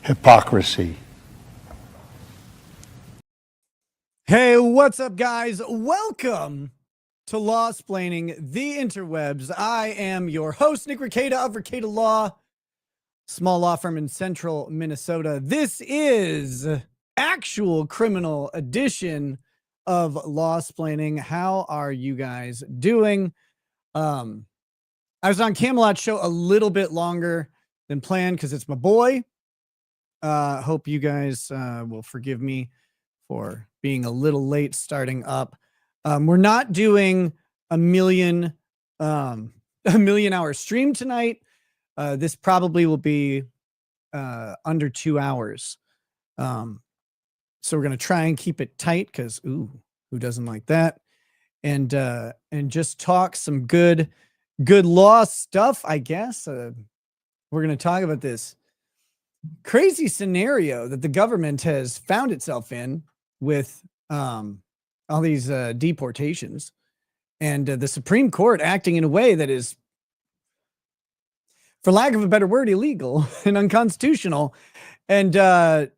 Hypocrisy. Hey, what's up, guys? Welcome to Law-splaining the interwebs. I am your host, Nick Rekieta of Rekieta Law, small law firm in central Minnesota. This is actual criminal edition of Law-splaining. How are you guys doing? I was on Camelot's show a little bit longer than planned because it's my boy. Hope you guys will forgive me for being a little late starting up. We're not doing a million hour stream tonight. This probably will be under 2 hours. So we're going to try and keep it tight because, ooh, who doesn't like that? And just talk some good law stuff, I guess. We're going to talk about this crazy scenario that the government has found itself in with all these deportations, and the Supreme Court acting in a way that is, for lack of a better word, illegal and unconstitutional. And I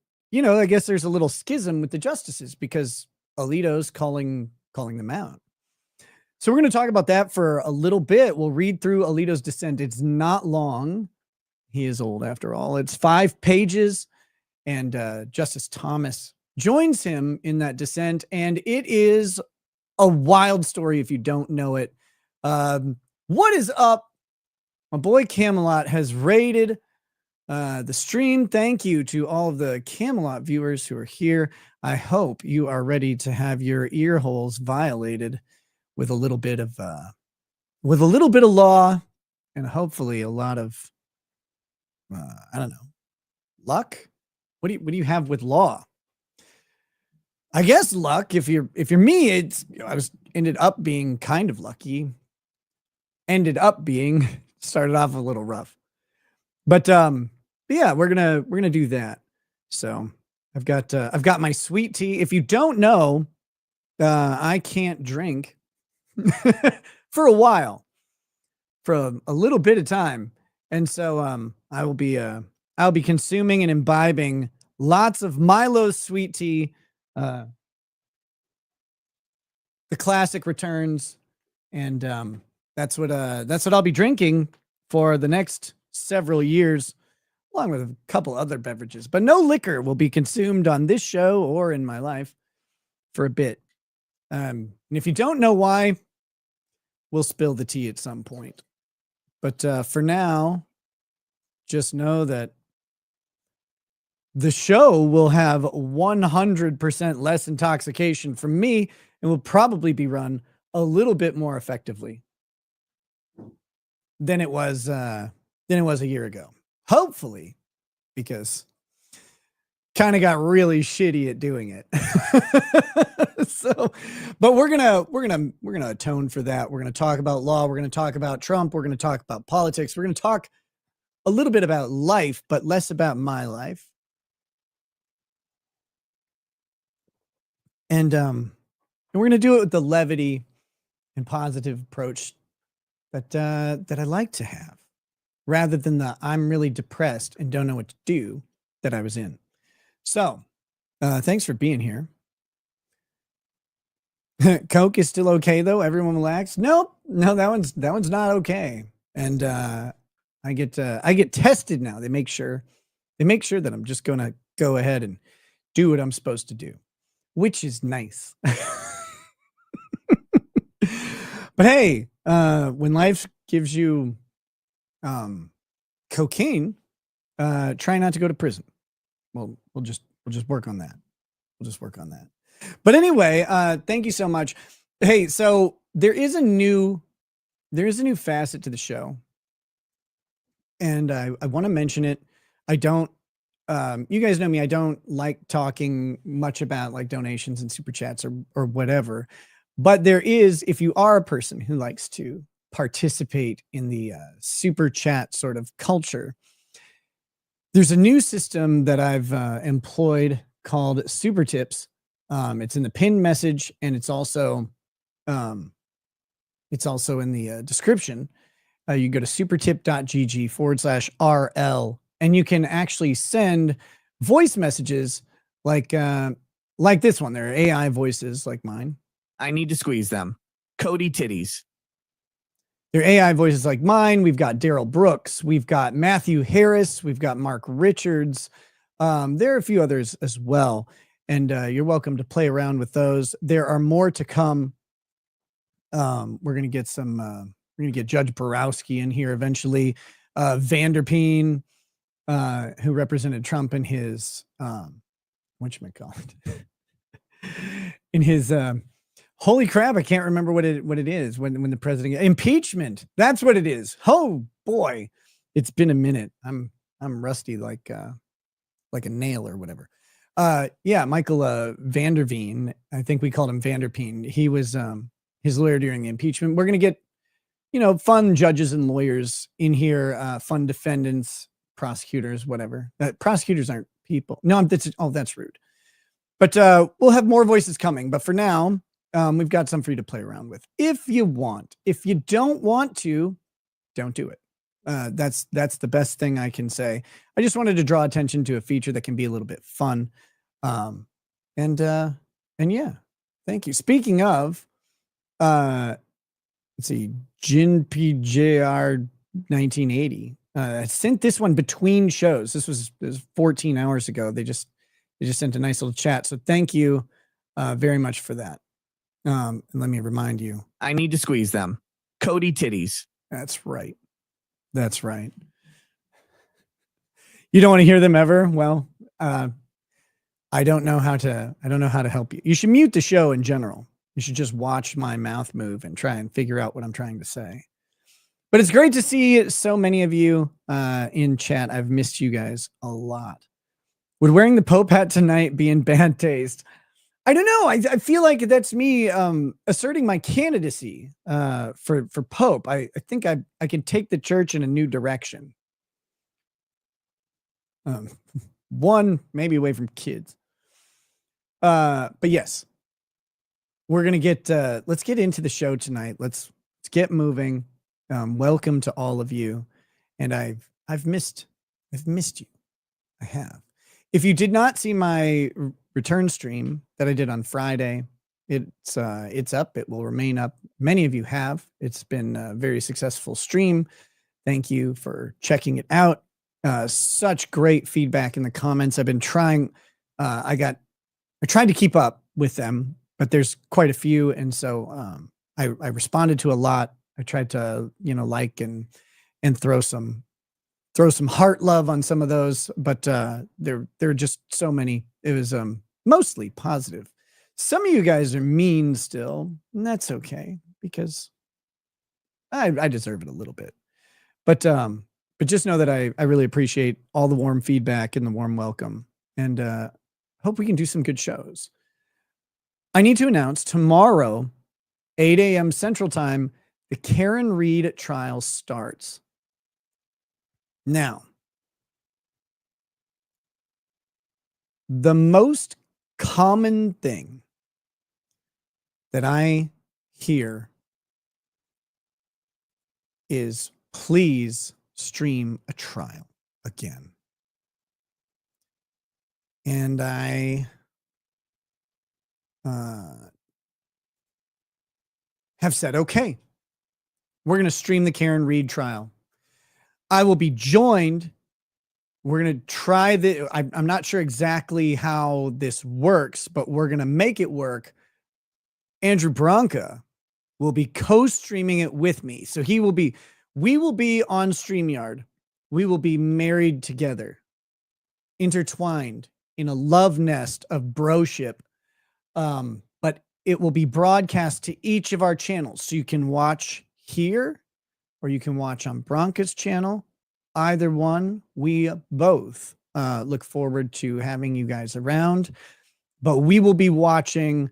guess there's a little schism with the justices because Alito's calling them out. So we're going to talk about that for a little bit. We'll read through Alito's dissent. It's not long. He is old after all. It's 5 pages, and Justice Thomas joins him in that dissent, and it is a wild story if you don't know it. What is up? My boy Camelot has raided the stream. Thank you to all of the Camelot viewers who are here. I hope you are ready to have your ear holes violated with a little bit of law, and hopefully a lot of I don't know, luck. What do you have with law? I guess luck. If you're me, ended up being kind of lucky. Started off a little rough, but yeah, we're gonna do that. So I've got my sweet tea. If you don't know, I can't drink for a while, for a little bit of time, and so I'll be consuming and imbibing lots of Milo's sweet tea. The classic returns, and that's what I'll be drinking for the next several years, along with a couple other beverages. But no liquor will be consumed on this show or in my life for a bit. And if you don't know why, we'll spill the tea at some point. But for now, just know that the show will have 100% less intoxication from me and will probably be run a little bit more effectively than it was a year ago. Hopefully, because kind of got really shitty at doing it. So, but we're gonna atone for that. We're gonna talk about law. We're gonna talk about Trump. We're gonna talk about politics. We're gonna talk a little bit about life, but less about my life. And we're going to do it with the levity and positive approach that I like to have, rather than the I'm really depressed and don't know what to do that I was in. So thanks for being here. Coke is still okay though. Everyone relax. Nope. No, that one's not okay. And I get tested now. They make sure that I'm just going to go ahead and do what I'm supposed to do, which is nice. But hey, when life gives you cocaine, try not to go to prison. Well, we'll just work on that. But anyway, thank you so much. Hey, so there is a new facet to the show, and I want to mention it. I don't. You guys know me. I don't like talking much about like donations and super chats or whatever. But there is, if you are a person who likes to participate in the super chat sort of culture, there's a new system that I've employed called Super Tips. It's in the pinned message, and it's also in the description. You go to supertip.gg/RL, and you can actually send voice messages like this one. There are AI voices like mine. I need to squeeze them. Cody titties. They're AI voices like mine. We've got Daryl Brooks. We've got Matthew Harris. We've got Mark Richards. There are a few others as well. And you're welcome to play around with those. There are more to come. We're going to get we're going to get Judge Borowski in here eventually. Vanderpeen, who represented Trump in his, whatchamacallit? In his, holy crap, I can't remember what it is when the president, impeachment. That's what it is. Oh boy, it's been a minute. I'm rusty like a nail or whatever. Yeah, Michael Vanderveen. I think we called him Vanderpeen. He was his lawyer during the impeachment. We're gonna get, fun judges and lawyers in here, fun defendants, prosecutors, whatever. Prosecutors aren't people. No, that's rude. But we'll have more voices coming. But for now, we've got some for you to play around with if you want. If you don't want to, don't do it. That's the best thing I can say. I just wanted to draw attention to a feature that can be a little bit fun. And yeah, thank you. Speaking of, let's see, Jin PJR 1980. I sent this one between shows. This was 14 hours ago. They just sent a nice little chat. So thank you very much for that. And let me remind you. I need to squeeze them. Cody titties. That's right. That's right. You don't want to hear them ever? Well, I don't know how to help you. You should mute the show in general. You should just watch my mouth move and try and figure out what I'm trying to say. But it's great to see so many of you in chat. I've missed you guys a lot. Would wearing the Pope hat tonight be in bad taste? I don't know. I feel like that's me asserting my candidacy for Pope. I think I can take the church in a new direction. One, maybe away from kids. But yes, we're gonna get. Let's get into the show tonight. Let's get moving. Welcome to all of you, and I've missed you. I have. If you did not see my return stream that I did on Friday, it's up. It will remain up. Many of you have. It's been a very successful stream. Thank you for checking it out. Such great feedback in the comments. I've been trying. I tried to keep up with them, but there's quite a few, and so I responded to a lot. I tried to like and throw some heart love on some of those, but there are just so many. It was mostly positive. Some of you guys are mean still, and that's okay because I deserve it a little bit. But just know that I really appreciate all the warm feedback and the warm welcome, and hope we can do some good shows. I need to announce tomorrow, 8 a.m. Central Time, the Karen Reed trial starts. Now, the most common thing that I hear is, please stream a trial again. And I have said, okay, we're going to stream the Karen Reed trial. I will be joined. We're going to try I'm not sure exactly how this works, but we're going to make it work. Andrew Branca will be co-streaming it with me. So we will be on StreamYard. We will be married together, intertwined in a love nest of broship. But it will be broadcast to each of our channels. So you can watch here, or you can watch on Branca's channel. Either one, we both look forward to having you guys around. But we will be watching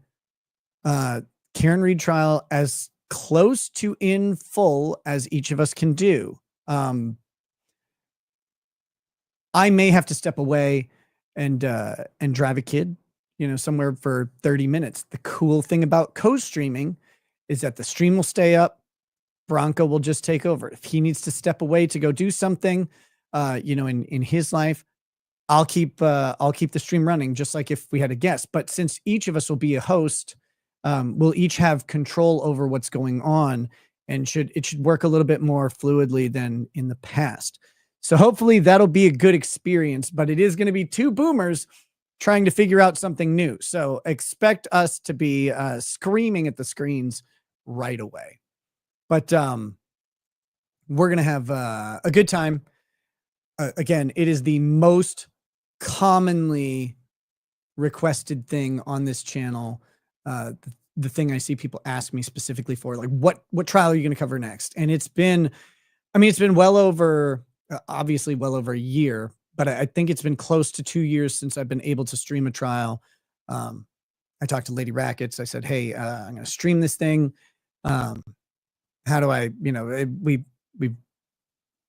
Karen Reed trial as close to in full as each of us can do. I may have to step away and drive a kid somewhere for 30 minutes. The cool thing about co-streaming is that the stream will stay up. Bronco will just take over. If he needs to step away to go do something, in his life, I'll keep the stream running, just like if we had a guest. But since each of us will be a host, we'll each have control over what's going on, and it should work a little bit more fluidly than in the past. So hopefully that'll be a good experience, but it is going to be two boomers trying to figure out something new. So expect us to be screaming at the screens right away. But we're going to have a good time. Again, it is the most commonly requested thing on this channel. The thing I see people ask me specifically for, like, what trial are you going to cover next? And it's been well over, obviously well over a year, but I think it's been close to 2 years since I've been able to stream a trial. I talked to Lady Rackets. I said, hey, I'm going to stream this thing. How do I, we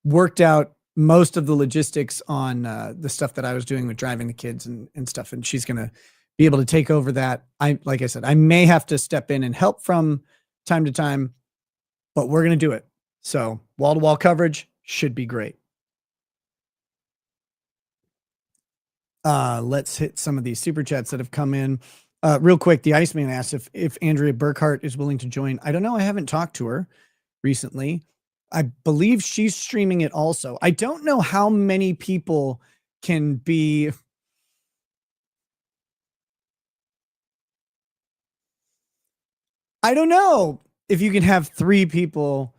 worked out most of the logistics on the stuff that I was doing with driving the kids and stuff. And she's going to be able to take over that. Like I said, I may have to step in and help from time to time, but we're going to do it. So wall-to-wall coverage should be great. Let's hit some of these super chats that have come in. Real quick, the Iceman asked if Andrea Burkhart is willing to join. I don't know. I haven't talked to her recently. I believe she's streaming it also. I don't know how many people can be. I don't know if you can have 3 people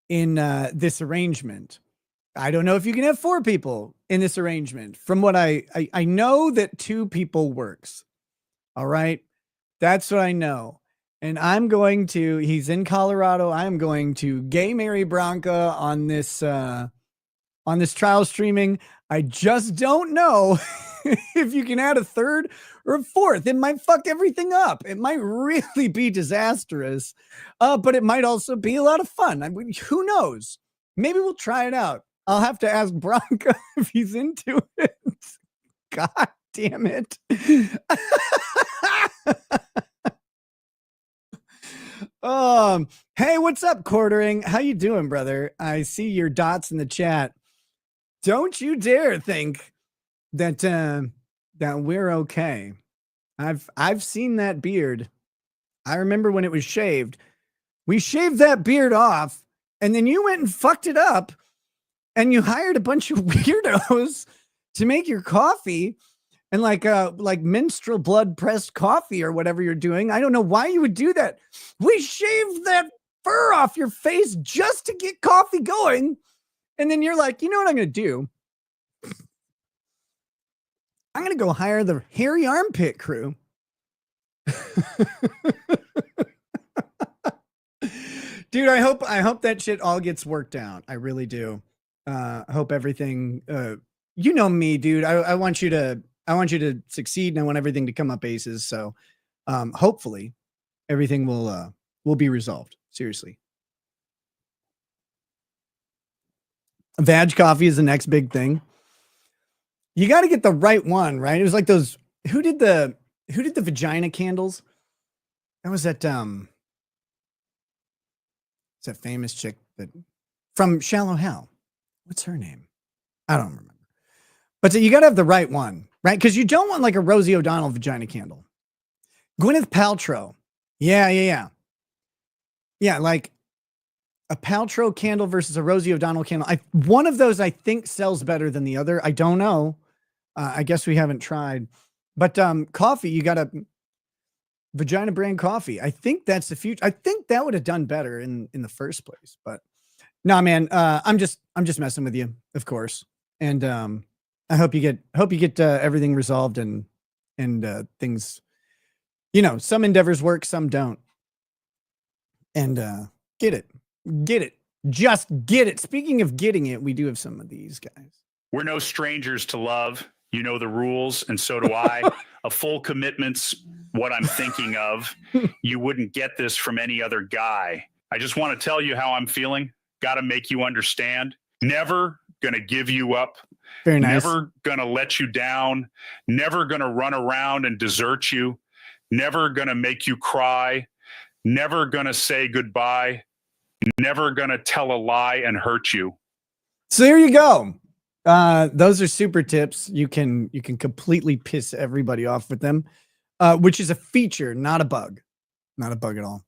in this arrangement. I don't know if you can have 4 people in this arrangement. From what I know that 2 people works. All right. That's what I know. And he's in Colorado. I'm going to gay marry Bronca on this trial streaming. I just don't know if you can add a 3rd or a 4th. It might fuck everything up. It might really be disastrous, but it might also be a lot of fun. I mean, who knows? Maybe we'll try it out. I'll have to ask Bronca if he's into it. God damn it. Hey, what's up, Quartering? How you doing, brother? I see your dots in the chat. Don't you dare think that that we're okay. I've seen that beard. I remember when it was shaved. We shaved that beard off, and then you went and fucked it up, and you hired a bunch of weirdos to make your coffee. And like menstrual blood pressed coffee or whatever you're doing. I don't know why you would do that. We shaved that fur off your face just to get coffee going. And then you're like, you know what I'm going to do? I'm going to go hire the hairy armpit crew. Dude, I hope that shit all gets worked out. I really do. I hope everything, you know me, dude. I want you to succeed, and I want everything to come up aces. So hopefully everything will be resolved. Seriously. Vag coffee is the next big thing. You got to get the right one, right? It was like those, who did the vagina candles? That was that it's that famous chick that from Shallow Hal. What's her name? I don't remember. But you got to have the right one, right? Because you don't want like a Rosie O'Donnell vagina candle. Gwyneth Paltrow. Yeah. Like a Paltrow candle versus a Rosie O'Donnell candle. One of those I think sells better than the other. I don't know. I guess we haven't tried. But coffee, you got a vagina brand coffee. I think that's the future. I think that would have done better in the first place. But no, man, I'm just messing with you, of course. And I hope you get everything resolved and things, some endeavors work, some don't. And get it. Just get it. Speaking of getting it, we do have some of these guys. We're no strangers to love. You know the rules, and so do I. A full commitment's what I'm thinking of. You wouldn't get this from any other guy. I just want to tell you how I'm feeling. Got to make you understand. Never going to give you up. Very nice. Never going to let you down. Never going to run around and desert you. Never going to make you cry. Never going to say goodbye. Never going to tell a lie and hurt you. So there you go. Those are super tips. You can completely piss everybody off with them, which is a feature, not a bug. Not a bug at all.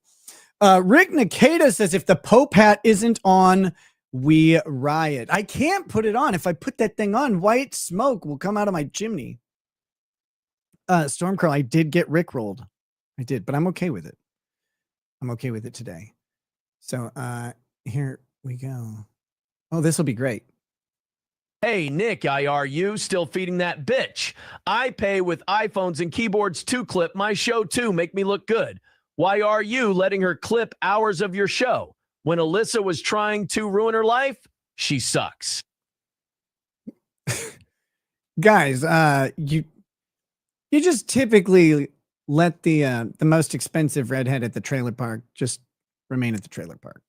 Rick Nikita says, if the Pope hat isn't on, we riot. I can't put it on. If I put that thing on, white smoke will come out of my chimney. Stormcrow, I did get rickrolled. I did, but I'm okay with it. I'm okay with it today. So here we go. Oh, this will be great. Hey, Nick, IRU, still feeding that bitch. I pay with iPhones and keyboards to clip my show too. Make me look good. Why are you letting her clip hours of your show? When Alyssa was trying to ruin her life, she sucks. Guys, you just typically let the most expensive redhead at the trailer park just remain at the trailer park.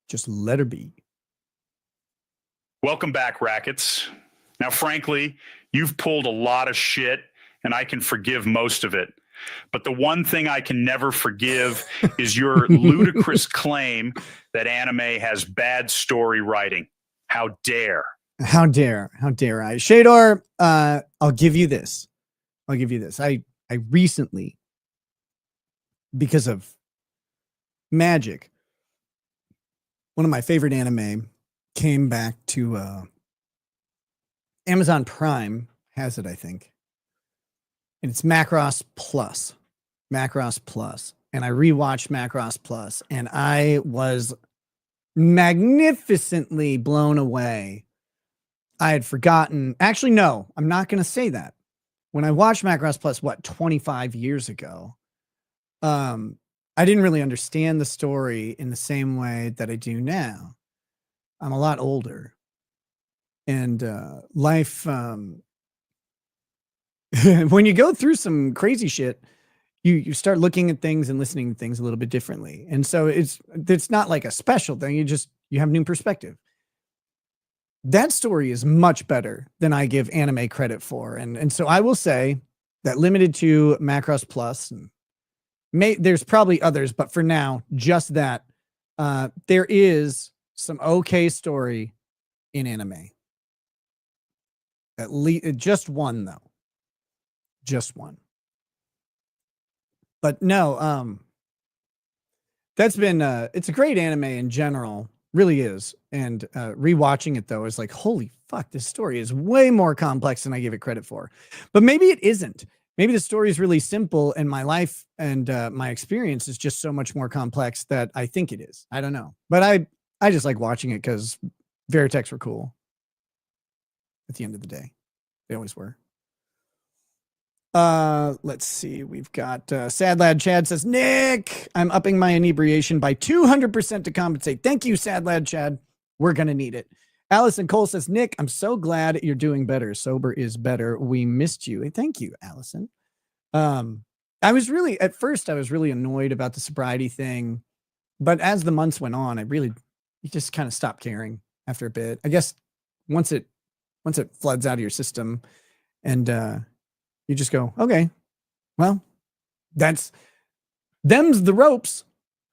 Just let her be. Welcome back, Rackets. Now, frankly, you've pulled a lot of shit, and I can forgive most of it. But the one thing I can never forgive is your ludicrous claim that anime has bad story writing. How dare? How dare I? Shador, I'll give you this. I recently, because of magic, one of my favorite anime came back to Amazon Prime has it, I think. And it's Macross Plus. And I rewatched Macross Plus, and I was magnificently blown away. I had forgotten. Actually, no, I'm not going to say that. When I watched Macross Plus, 25 years ago, I didn't really understand the story in the same way that I do now. I'm a lot older. And life... when you go through some crazy shit, you start looking at things and listening to things a little bit differently. And so it's not like a special thing. You have new perspective. That story is much better than I give anime credit for. And so I will say that limited to Macross Plus, and there's probably others, but for now, just that, there is some okay story in anime. At least just one, though. Just one. But no, that's been it's a great anime in general, really is. And rewatching it though is like, holy fuck, this story is way more complex than I give it credit for. But maybe it isn't. Maybe the story is really simple and my life and my experience is just so much more complex that I think it is. I don't know. But I just like watching it because Veritex were cool. At the end of the day. They always were. Let's see. We've got Sad Lad Chad says, Nick, I'm upping my inebriation by 200% to compensate. Thank you, Sad Lad Chad. We're going to need it. Allison Cole says, Nick, I'm so glad you're doing better. Sober is better. We missed you. Thank you, Allison. At first I was really annoyed about the sobriety thing, but as the months went on, you just kind of stopped caring after a bit. I guess once it floods out of your system and, you just go, okay, well, them's the ropes.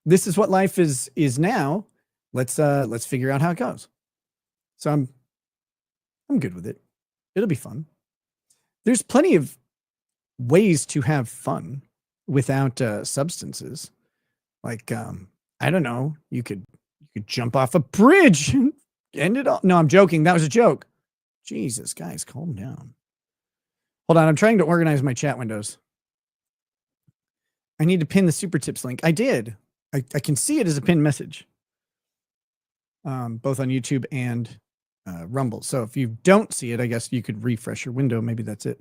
This is what life is now. Let's figure out how it goes. So I'm good with it. It'll be fun. There's plenty of ways to have fun without substances. Like I don't know, you could jump off a bridge and end it all. No, I'm joking. That was a joke. Jesus, guys, calm down. Hold on, I'm trying to organize my chat windows. I need to pin the super tips link. I did. I can see it as a pinned message. Both on YouTube and Rumble. So if you don't see it, I guess you could refresh your window. Maybe that's it.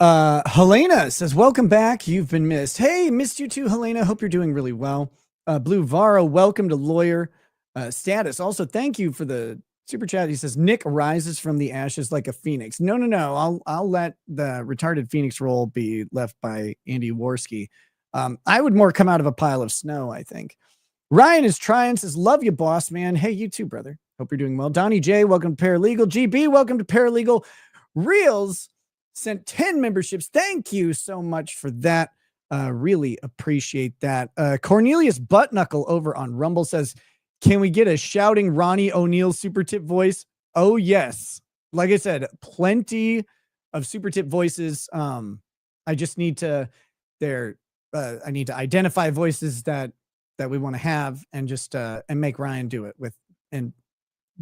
Helena says, welcome back. You've been missed. Hey, missed you too, Helena. Hope you're doing really well. Blue Vara, welcome to lawyer status. Also, thank you for the super chat. He says, Nick rises from the ashes like a phoenix. No. I'll let the retarded phoenix role be left by Andy Worski. I would more come out of a pile of snow, I think. Ryan is trying, says, love you, boss, man. Hey, you too, brother. Hope you're doing well. Donnie J, welcome to Paralegal. GB, welcome to Paralegal. Reels sent 10 memberships. Thank you so much for that. Really appreciate that. Cornelius Buttknuckle over on Rumble says, can we get a shouting Ronnie O'Neill super tip voice? Oh, yes. Like I said, plenty of super tip voices. I just need to I need to identify voices that we want to have and just and make Ryan do it with. And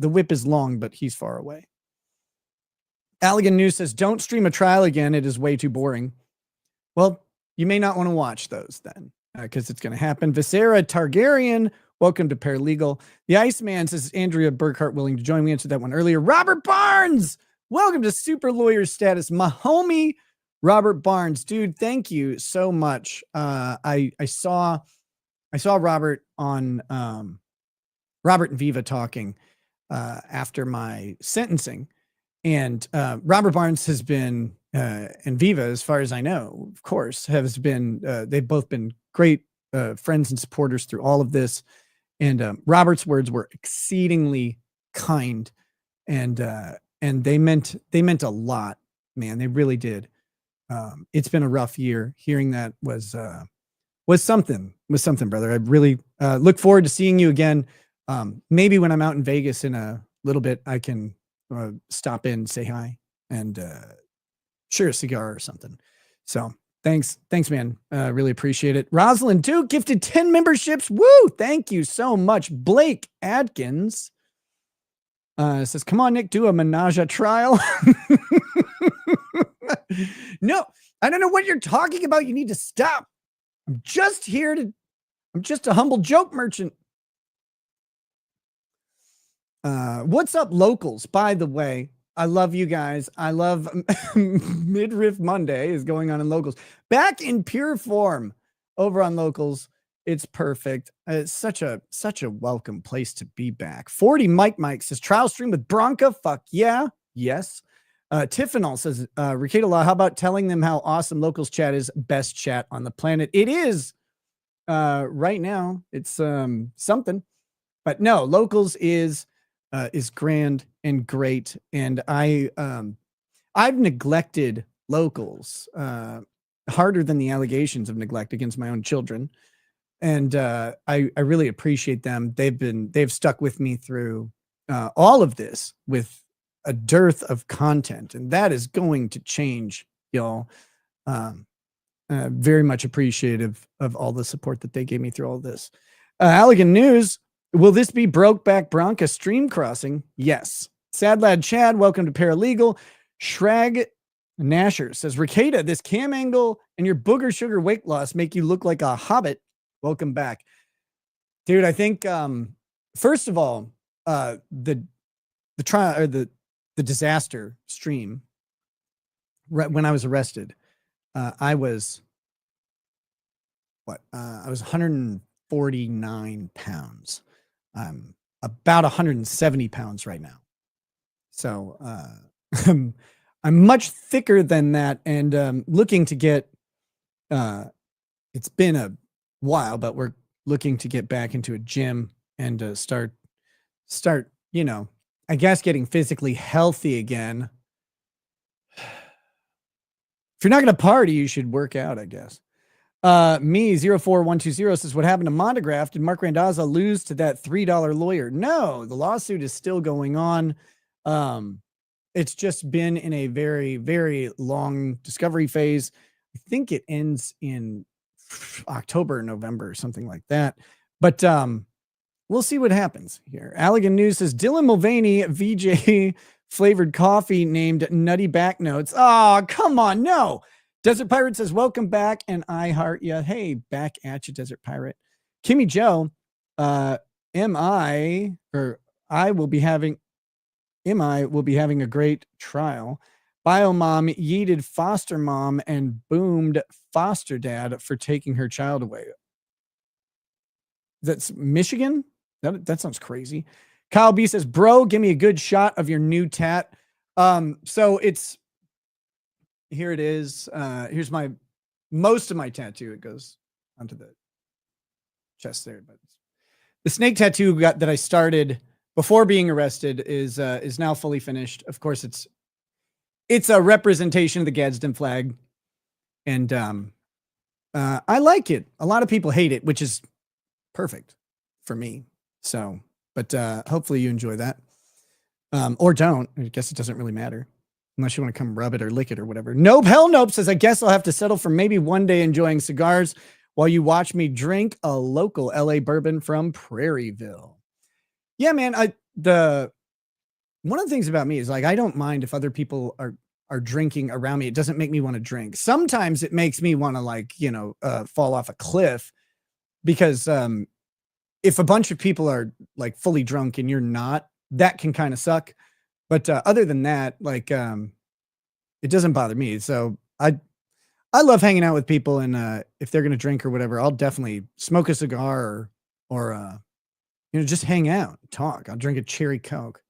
the whip is long, but he's far away. Allegan News says, don't stream a trial again. It is way too boring. Well, you may not want to watch those then, because it's going to happen. Visera Targaryen, welcome to Paralegal. The Iceman says, Andrea Burkhart willing to join. We answered that one earlier. Robert Barnes, welcome to Super Lawyer Status. My homie, Robert Barnes. Dude, thank you so much. I saw Robert on Robert and Viva talking after my sentencing. And Robert Barnes has been, and Viva, as far as I know, of course, has been, they've both been great friends and supporters through all of this. And Robert's words were exceedingly kind, and they meant a lot, man. They really did. It's been a rough year. Hearing that was something, brother. I really look forward to seeing you again. Maybe when I'm out in Vegas in a little bit, I can stop in, say hi, and share a cigar or something. So thanks, man. Really appreciate it. Rosalind Duke gifted 10 memberships. Woo! Thank you so much. Blake Adkins says, come on, Nick, do a menage a trial. No, I don't know what you're talking about. You need to stop. I'm just a humble joke merchant. What's up, locals? By the way, I love you guys. I love Midriff Monday is going on in locals. Back in pure form over on locals. It's perfect. It's such a welcome place to be back. 40 Mike says, trial stream with Bronca. Fuck yeah. Yes. Tiffanol says, Ricada Law, how about telling them how awesome locals chat is? Best chat on the planet. It is right now. It's something, but no, locals is grand and great. And I've neglected locals harder than the allegations of neglect against my own children. And I really appreciate them. They've stuck with me through all of this with a dearth of content, and that is going to change, y'all. Very much appreciative of all the support that they gave me through all this. Allegan News, will this be Brokeback Bronca stream crossing? Yes. Sad Lad Chad, welcome to Paralegal. Shrag Nasher says, Ricada, this cam angle and your booger sugar weight loss make you look like a hobbit. Welcome back. Dude, I think, first of all, the trial, or the disaster stream, right when I was arrested, I was 149 pounds. I'm about 170 pounds right now. So I'm much thicker than that, and looking to get, it's been a while, but we're looking to get back into a gym and start, you know, I guess getting physically healthy again. If you're not going to party, you should work out, I guess. Me04120 says, what happened to Monograph? Did Mark Randazza lose to that $3 lawyer? No, the lawsuit is still going on. It's just been in a very, very long discovery phase. I think it ends in October, November, or something like that. But we'll see what happens here. Allegan News says, Dylan Mulvaney, VJ flavored coffee named Nutty Back Notes. Oh, come on. No. Desert Pirate says, welcome back, and I heart you. Hey, back at you, Desert Pirate. Kimmy Joe, I will be having a great trial. Biomom yeeted foster mom and boomed foster dad for taking her child away. That's Michigan? That sounds crazy. Kyle B says, bro, give me a good shot of your new tat. So it's, here it is. Here's most of my tattoo. It goes onto the chest there, but the snake tattoo that I started before being arrested is now fully finished. Of course, it's a representation of the Gadsden flag, and I like it. A lot of people hate it, which is perfect for me. So, but hopefully you enjoy that, or don't. I guess it doesn't really matter unless you want to come rub it or lick it or whatever. Nope, hell nope. Says I guess I'll have to settle for maybe one day enjoying cigars while you watch me drink a local LA bourbon from Prairieville. Yeah, man. One of the things about me is like I don't mind if other people are drinking around me. It doesn't make me want to drink. Sometimes it makes me want to like, fall off a cliff because if a bunch of people are like fully drunk and you're not, that can kind of suck. But other than that, like it doesn't bother me. So I love hanging out with people, and if they're going to drink or whatever, I'll definitely smoke a cigar or just hang out, talk. I'll drink a cherry Coke.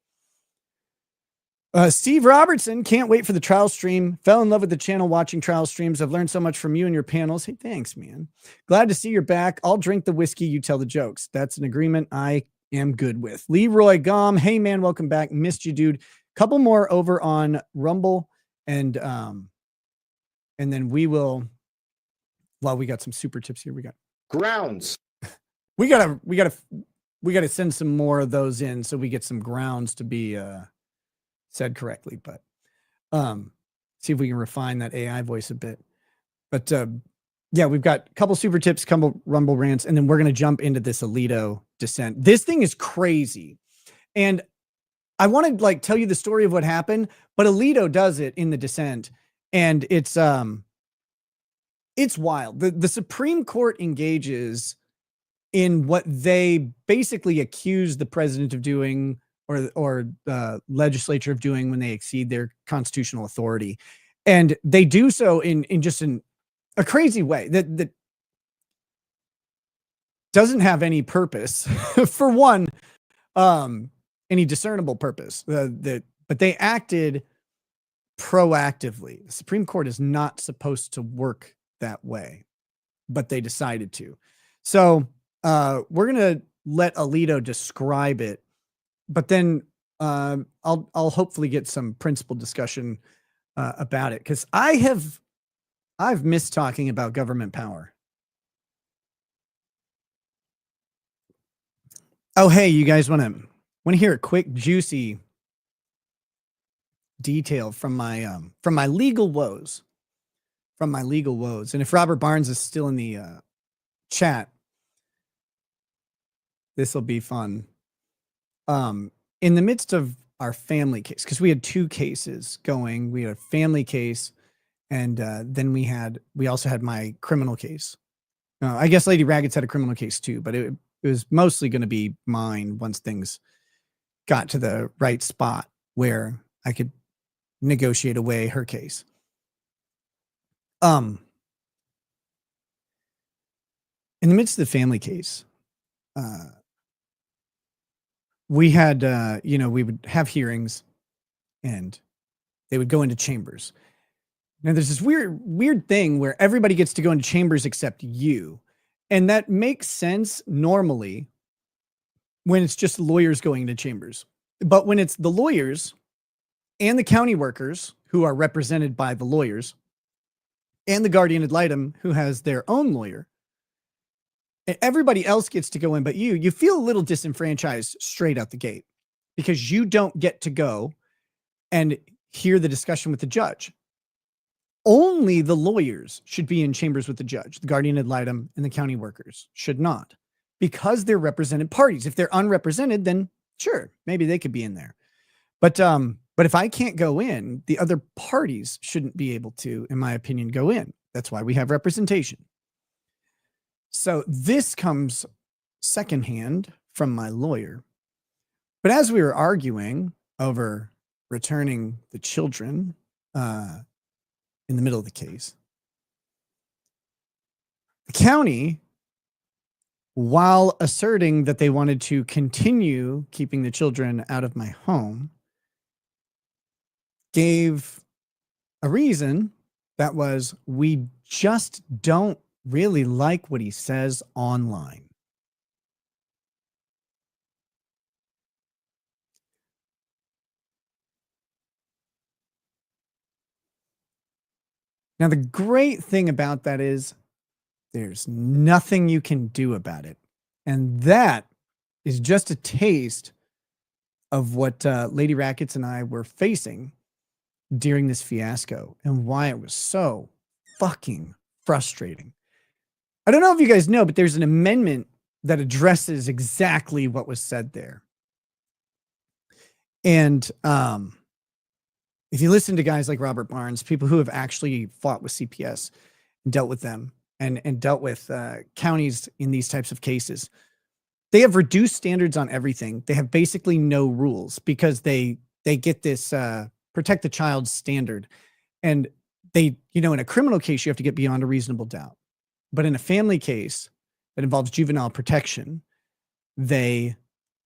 Steve Robertson, can't wait for the trial stream. Fell in love with the channel watching trial streams. I've learned so much from you and your panels. Hey, thanks, man. Glad to see you're back. I'll drink the whiskey, you tell the jokes. That's an agreement I am good with. Leroy Gom, hey, man, welcome back. Missed you, dude. Couple more over on Rumble, and then we will, we got some super tips here. We got grounds. We gotta send some more of those in so we get some grounds to be said correctly, but see if we can refine that AI voice a bit. But yeah, we've got a couple super tips, couple Rumble rants, and then we're gonna jump into this Alito dissent. This thing is crazy, and I want to like tell you the story of what happened, but Alito does it in the dissent, and it's wild. The Supreme Court engages in what they basically accuse the president of doing, or the legislature of doing when they exceed their constitutional authority. And they do so in just a crazy way that doesn't have any purpose for one, any discernible purpose, but they acted proactively. The Supreme Court is not supposed to work that way, but they decided to. So we're going to let Alito describe it, but then I'll hopefully get some principled discussion about it, because I've missed talking about government power. Oh, hey, you guys want to hear a quick, juicy detail from my legal woes? From my legal woes. And if Robert Barnes is still in the chat, this will be fun. In the midst of our family case, because we had two cases going, we had a family case, and then we also had my criminal case. I guess Lady Raggeds had a criminal case too, but it was mostly going to be mine once things got to the right spot where I could negotiate away her case. In the midst of the family case, we had, we would have hearings and they would go into chambers. Now there's this weird thing where everybody gets to go into chambers except you. And that makes sense normally when it's just lawyers going into chambers. But when it's the lawyers and the county workers who are represented by the lawyers and the guardian ad litem who has their own lawyer, and everybody else gets to go in but you feel a little disenfranchised straight out the gate because you don't get to go and hear the discussion with the judge. Only the lawyers should be in chambers with the judge. The guardian ad litem and the county workers should not, because they're represented parties. If they're unrepresented, then sure, maybe they could be in there. But if I can't go in, the other parties shouldn't be able to, in my opinion, go in. That's why we have representation. So this comes secondhand from my lawyer. But as we were arguing over returning the children in the middle of the case, the county, while asserting that they wanted to continue keeping the children out of my home, gave a reason that was, we just don't really like what he says online. Now, the great thing about that is there's nothing you can do about it. And that is just a taste of what Lady Rackets and I were facing during this fiasco and why it was so fucking frustrating. I don't know if you guys know, but there's an amendment that addresses exactly what was said there. And if you listen to guys like Robert Barnes, people who have actually fought with CPS and dealt with them and dealt with counties in these types of cases, they have reduced standards on everything. They have basically no rules because they get this protect the child standard. And they, in a criminal case, you have to get beyond a reasonable doubt. But in a family case that involves juvenile protection, they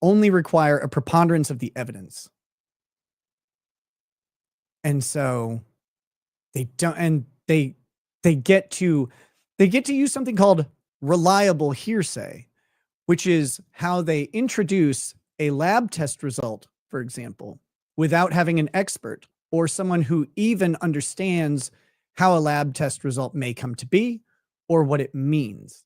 only require a preponderance of the evidence. And so they don't, and they get to use something called reliable hearsay, which is how they introduce a lab test result, for example, without having an expert or someone who even understands how a lab test result may come to be or what it means.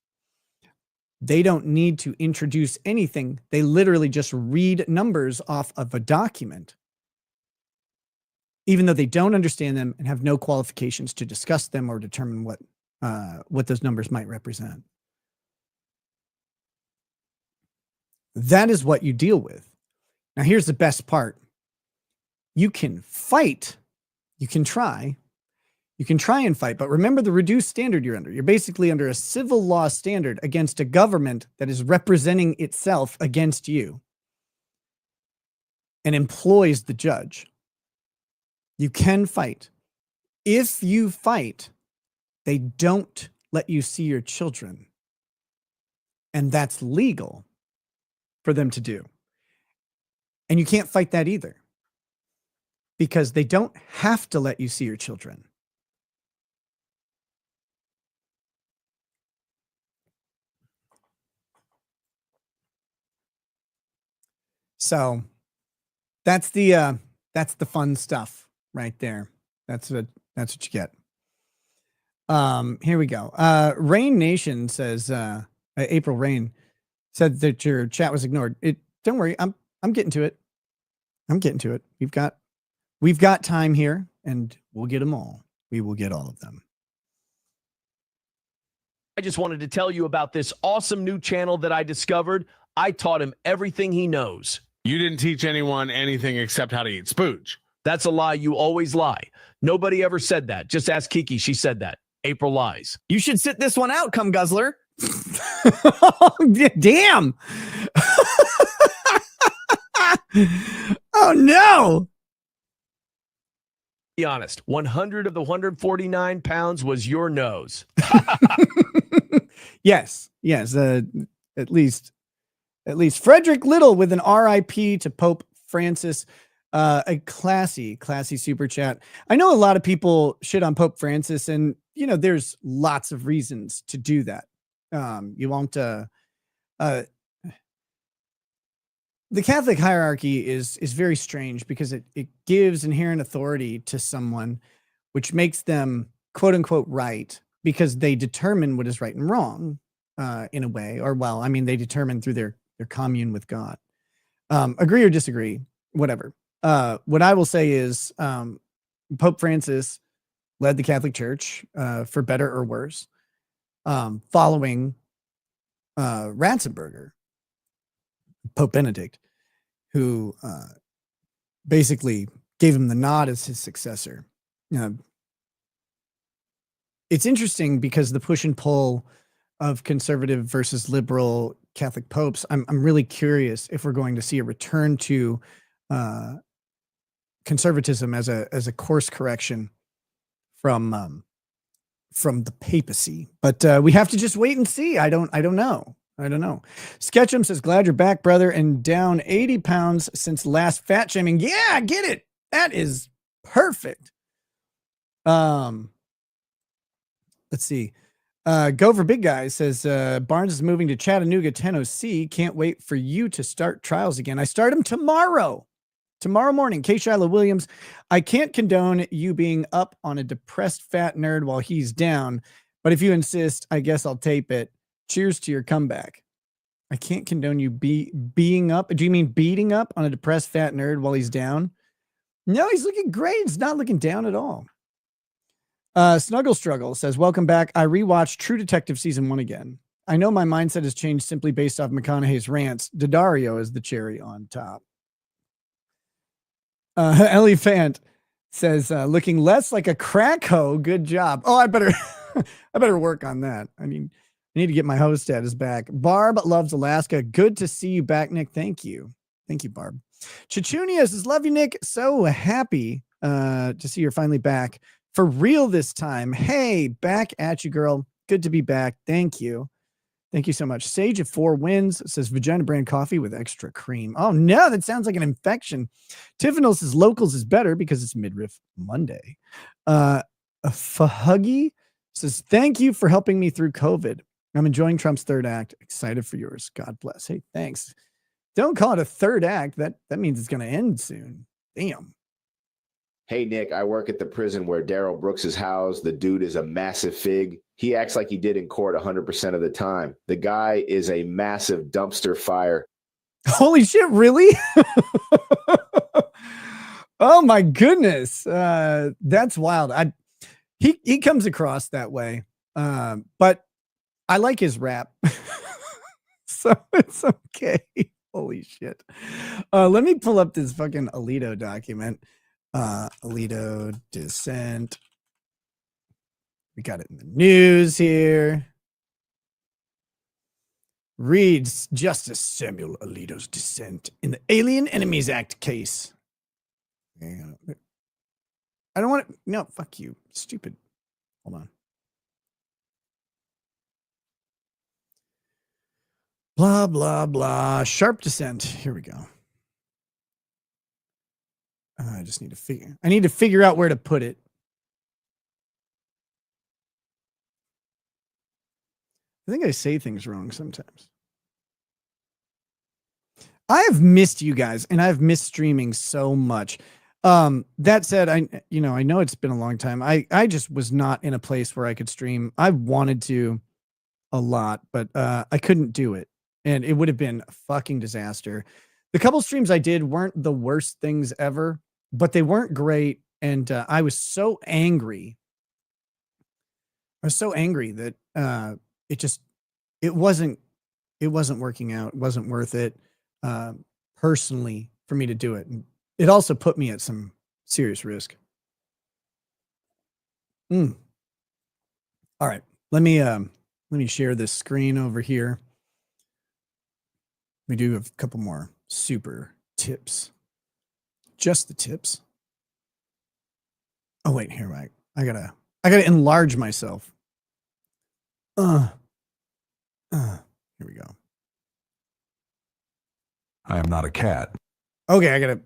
They don't need to introduce anything. They literally just read numbers off of a document, even though they don't understand them and have no qualifications to discuss them or determine what those numbers might represent. That is what you deal with. Now, here's the best part. You can fight. You can try and fight, but remember the reduced standard you're under. You're basically under a civil law standard against a government that is representing itself against you and employs the judge. You can fight. If you fight, they don't let you see your children. And that's legal for them to do. And you can't fight that either because they don't have to let you see your children. So that's the fun stuff right there. That's what you get. Here we go. Rain Nation says, April Rain said that your chat was ignored. Don't worry. I'm getting to it. We've got time here and we'll get them all. We will get all of them. I just wanted to tell you about this awesome new channel that I discovered. I taught him everything he knows. You didn't teach anyone anything except how to eat spooch. That's a lie. You always lie. Nobody ever said that. Just ask Kiki. She said that. April lies. You should sit this one out, cum guzzler. Damn. Oh, no. Be honest. 100 of the 149 pounds was your nose. Yes. At least Frederick Little with an RIP to Pope Francis. A classy super chat. I know a lot of people shit on Pope Francis, and there's lots of reasons to do that. You won't. The Catholic hierarchy is very strange because it gives inherent authority to someone, which makes them quote unquote right because they determine what is right and wrong in a way, or they determine through their commune with God. Agree or disagree, whatever. What I will say is Pope Francis led the Catholic Church for better or worse, following Ratzenberger, Pope Benedict, who basically gave him the nod as his successor. It's interesting because the push and pull of conservative versus liberal Catholic popes, I'm really curious if we're going to see a return to conservatism as a course correction from the papacy, but we have to just wait and see. I don't know. Sketchum says, glad you're back, brother, and down 80 pounds since last fat shaming. Yeah, I get it. That is perfect. Let's see. Go for Big Guy says, Barnes is moving to Chattanooga, Tennessee. Can't wait for you to start trials again. I start them tomorrow. Tomorrow morning, K. Shiloh Williams, I can't condone you being up on a depressed fat nerd while he's down, but if you insist, I guess I'll tape it. Cheers to your comeback. I can't condone you being up. Do you mean beating up on a depressed fat nerd while he's down? No, he's looking great. He's not looking down at all. Snuggle Struggle says, welcome back. I rewatched True Detective season 1 again. I know my mindset has changed simply based off McConaughey's rants. Daddario is the cherry on top. Ellie Fant says, looking less like a crack hoe. Good job. Oh, I better work on that. I mean, I need to get my host status back. Barb loves Alaska. Good to see you back, Nick. Thank you. Thank you, Barb. Chichunia says, love you, Nick. So happy to see you're finally back. For real this time. Hey, back at you, girl. Good to be back. Thank you. Thank you so much. Sage of 4 wins says Vagina brand coffee with extra cream. Oh, no, that sounds like an infection. Tiffany says locals is better because it's Midriff Monday. Fahuggy says, thank you for helping me through COVID. I'm enjoying Trump's third act. Excited for yours. God bless. Hey, thanks. Don't call it a third act. That means it's going to end soon. Damn. Hey, Nick, I work at the prison where Daryl Brooks is housed. The dude is a massive fig. He acts like he did in court 100% of the time. The guy is a massive dumpster fire. Holy shit, really? Oh, my goodness. That's wild. He comes across that way. But I like his rap. So it's okay. Holy shit. Let me pull up this fucking Alito document. Alito dissent. We got it in the news here. Reads Justice Samuel Alito's dissent in the Alien Enemies Act case. I don't want to. No, fuck you. Stupid. Hold on. Blah, blah, blah. Sharp dissent. Here we go. I just need to figure out where to put it. I think I say things wrong sometimes. I have missed you guys, and I've missed streaming so much. That said, I know it's been a long time. I just was not in a place where I could stream. I wanted to a lot, but I couldn't do it. And it would have been a fucking disaster. The couple streams I did weren't the worst things ever, but they weren't great. And I was so angry. I was so angry that it wasn't working out. It wasn't worth it personally for me to do it. And it also put me at some serious risk. All right. Let me share this screen over here. We do have a couple more super tips. Just the tips. Oh wait, here I gotta enlarge myself. Here we go. I am not a cat. Okay, I gotta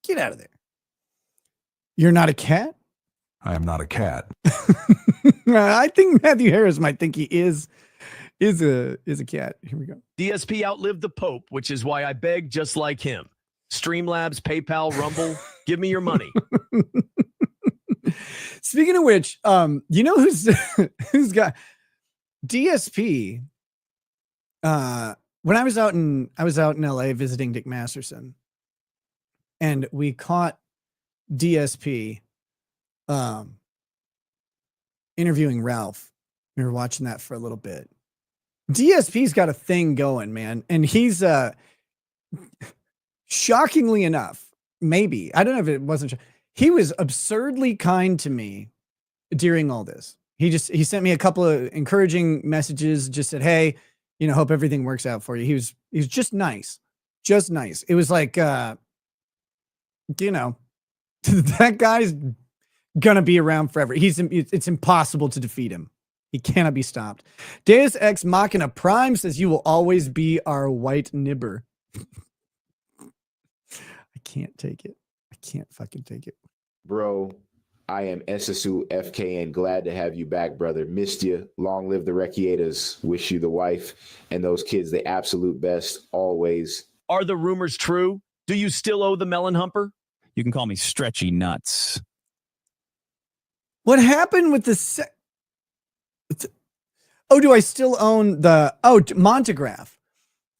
get out of there. You're not a cat? I am not a cat. I think Matthew Harris might think he is a cat. Here we go. DSP outlived the Pope, which is why I beg just like him. Streamlabs, PayPal, Rumble, give me your money. Speaking of which, you know who's got DSP? When I was out in LA visiting Dick Masterson, and we caught DSP interviewing Ralph. We were watching that for a little bit. DSP's got a thing going, man, and he's shockingly enough, maybe, I don't know if it wasn't, he was absurdly kind to me during all this. He sent me a couple of encouraging messages, just said, hey, hope everything works out for you. He was just nice. It was like, that guy's gonna be around forever. It's impossible to defeat him. He cannot be stopped. Deus Ex Machina Prime says you will always be our white nibber. I can't take it. I can't fucking take it. Bro, I am SSU FKN. Glad to have you back, brother. Missed you. Long live the Recreators. Wish you, the wife, and those kids the absolute best always. Are the rumors true? Do you still owe the melon humper? You can call me Stretchy Nuts. What happened with the oh, do I still own the Montegraph?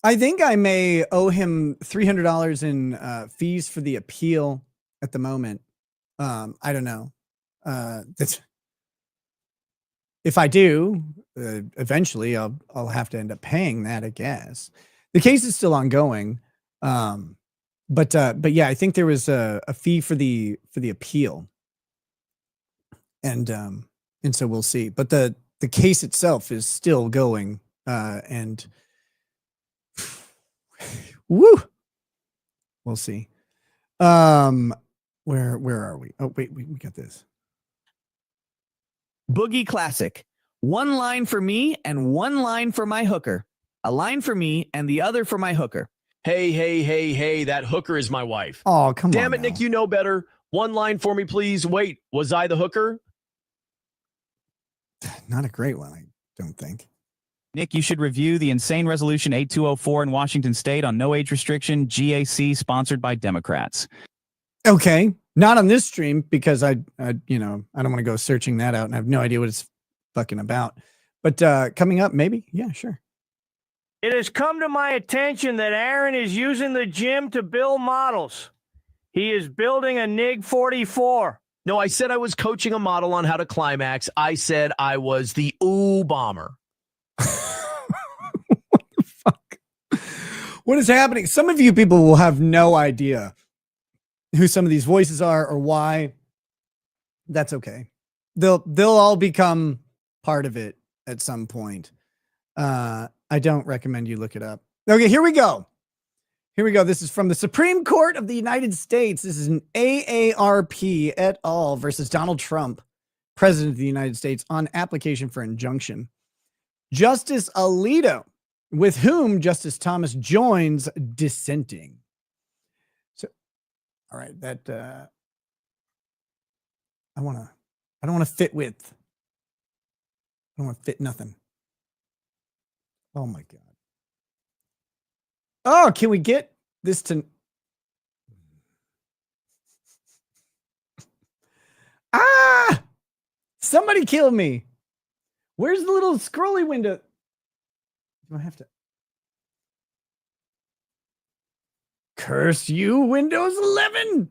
I think I may owe him $300 in fees for the appeal at the moment. I don't know. That's if I do, eventually I'll have to end up paying that, I guess. The case is still ongoing. But yeah, I think there was a fee for the appeal. And so we'll see. But the case itself is still going. And woo, we'll see. Where are we? Oh, wait, we got this. Boogie Classic. One line for me and one line for my hooker. A line for me and the other for my hooker. Hey, that hooker is my wife. Oh, come on. Damn it, now. Nick, you know better. One line for me, please. Wait, was I the hooker? Not a great one, I don't think. Nick, you should review the insane resolution 8204 in Washington State on no age restriction, GAC, sponsored by Democrats. Okay. Not on this stream because I don't want to go searching that out and I have no idea what it's fucking about. But coming up, maybe. Yeah, sure. It has come to my attention that Aaron is using the gym to build models. He is building a NIG 44. No, I said I was coaching a model on how to climax. I said I was the ooh bomber. What the fuck? What is happening? Some of you people will have no idea who some of these voices are or why. That's okay. They'll all become part of it at some point. I don't recommend you look it up. Okay, here we go. This is from the Supreme Court of the United States. This is an AARP et al. Versus Donald Trump, President of the United States, on application for injunction. Justice Alito, with whom Justice Thomas joins, dissenting. So, all right, that I don't want to fit with. I don't want to fit nothing. Oh my God. Oh, can we get this to... Ah! Somebody kill me. Where's the little scrolly window? Do I have to... Curse you, Windows 11.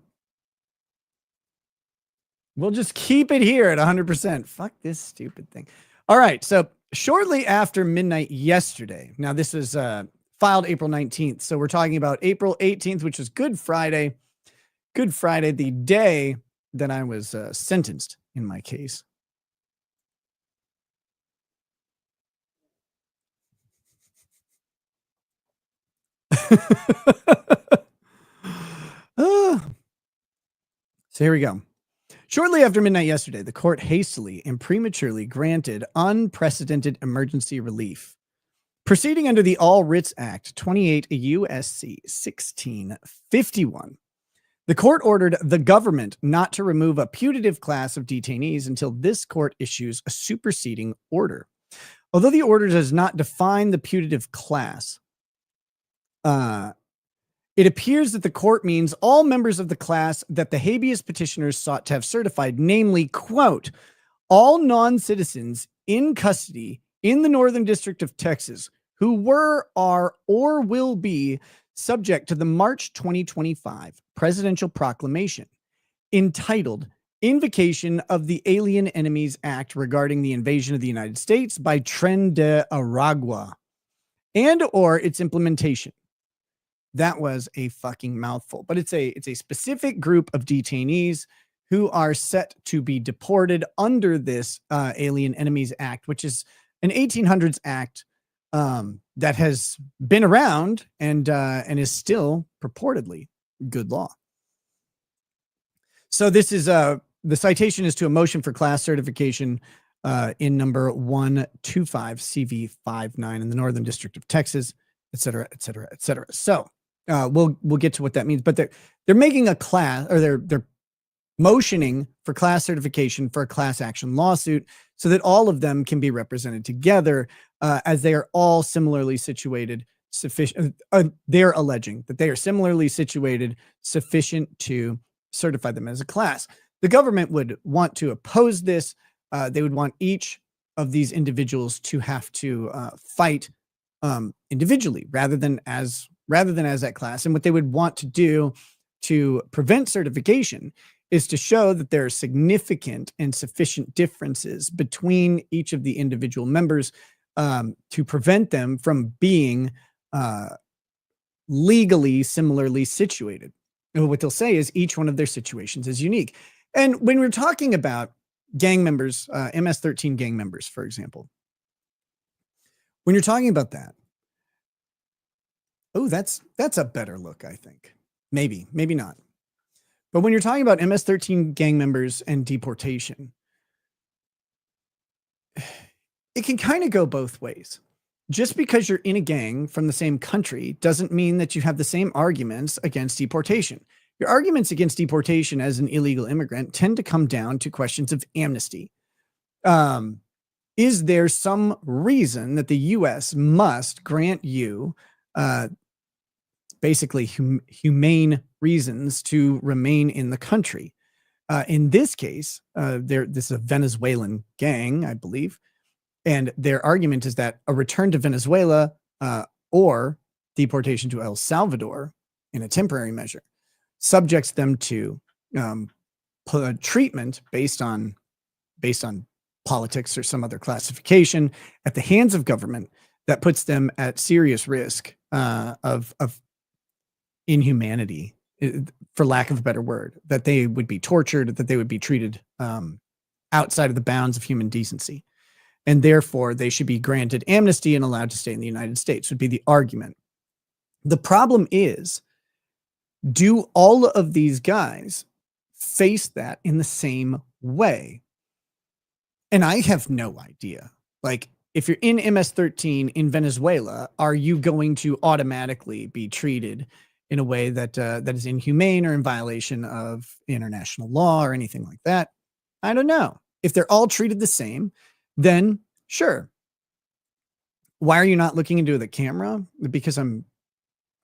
We'll just keep it here at 100%. Fuck this stupid thing. All right, so shortly after midnight yesterday, now this was filed April 19th, so we're talking about April 18th, which was Good Friday. Good Friday, the day that I was sentenced in my case. So here we go. Shortly after midnight yesterday, the court hastily and prematurely granted unprecedented emergency relief. Proceeding under the All Writs Act, 28 U.S.C. 1651, the court ordered the government not to remove a putative class of detainees until this court issues a superseding order. Although the order does not define the putative class, it appears that the court means all members of the class that the habeas petitioners sought to have certified, namely, quote, all non-citizens in custody in the Northern District of Texas who were, are, or will be subject to the March 2025 presidential proclamation entitled Invocation of the Alien Enemies Act regarding the invasion of the United States by Tren de Aragua and or its implementation. That was a fucking mouthful, but it's a specific group of detainees who are set to be deported under this Alien Enemies Act, which is an 1800s act that has been around and is still purportedly good law. So this is the citation is to a motion for class certification in number 125 CV59 in the Northern District of Texas, et cetera, et cetera, et cetera. So we'll get to what that means, but they're making a class, or they're motioning for class certification for a class action lawsuit so that all of them can be represented together as they are all similarly situated. sufficient. They're alleging that they are similarly situated, sufficient to certify them as a class. The government would want to oppose this. They would want each of these individuals to have to fight individually rather than as that class. And what they would want to do to prevent certification is to show that there are significant and sufficient differences between each of the individual members to prevent them from being legally similarly situated. And what they'll say is each one of their situations is unique. And when we're talking about gang members, MS-13 gang members, for example, when you're talking about that, oh, that's a better look, I think. Maybe not. But when you're talking about MS-13 gang members and deportation, it can kind of go both ways. Just because you're in a gang from the same country doesn't mean that you have the same arguments against deportation. Your arguments against deportation as an illegal immigrant tend to come down to questions of amnesty. Is there some reason that the U.S. must grant you basically humane reasons to remain in the country? In this case, this is a Venezuelan gang, I believe, and their argument is that a return to Venezuela or deportation to El Salvador in a temporary measure subjects them to treatment based on politics or some other classification at the hands of government that puts them at serious risk of inhumanity, for lack of a better word, that they would be tortured, that they would be treated outside of the bounds of human decency. And therefore, they should be granted amnesty and allowed to stay in the United States, would be the argument. The problem is, do all of these guys face that in the same way? And I have no idea. Like, if you're in MS-13 in Venezuela, are you going to automatically be treated in a way that that is inhumane or in violation of international law or anything like that? I don't know. If they're all treated the same, then sure. Why are you not looking into the camera? Because I'm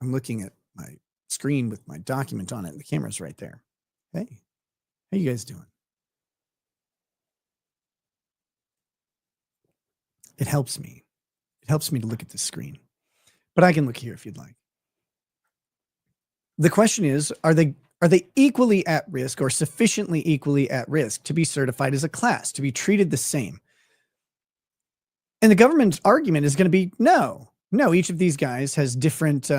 looking at my screen with my document on it, and the camera's right there. Hey, how you guys doing? It helps me. It helps me to look at the screen. But I can look here if you'd like. The question is, are they equally at risk or sufficiently equally at risk to be certified as a class, to be treated the same? And the government's argument is going to be no. Each of these guys has different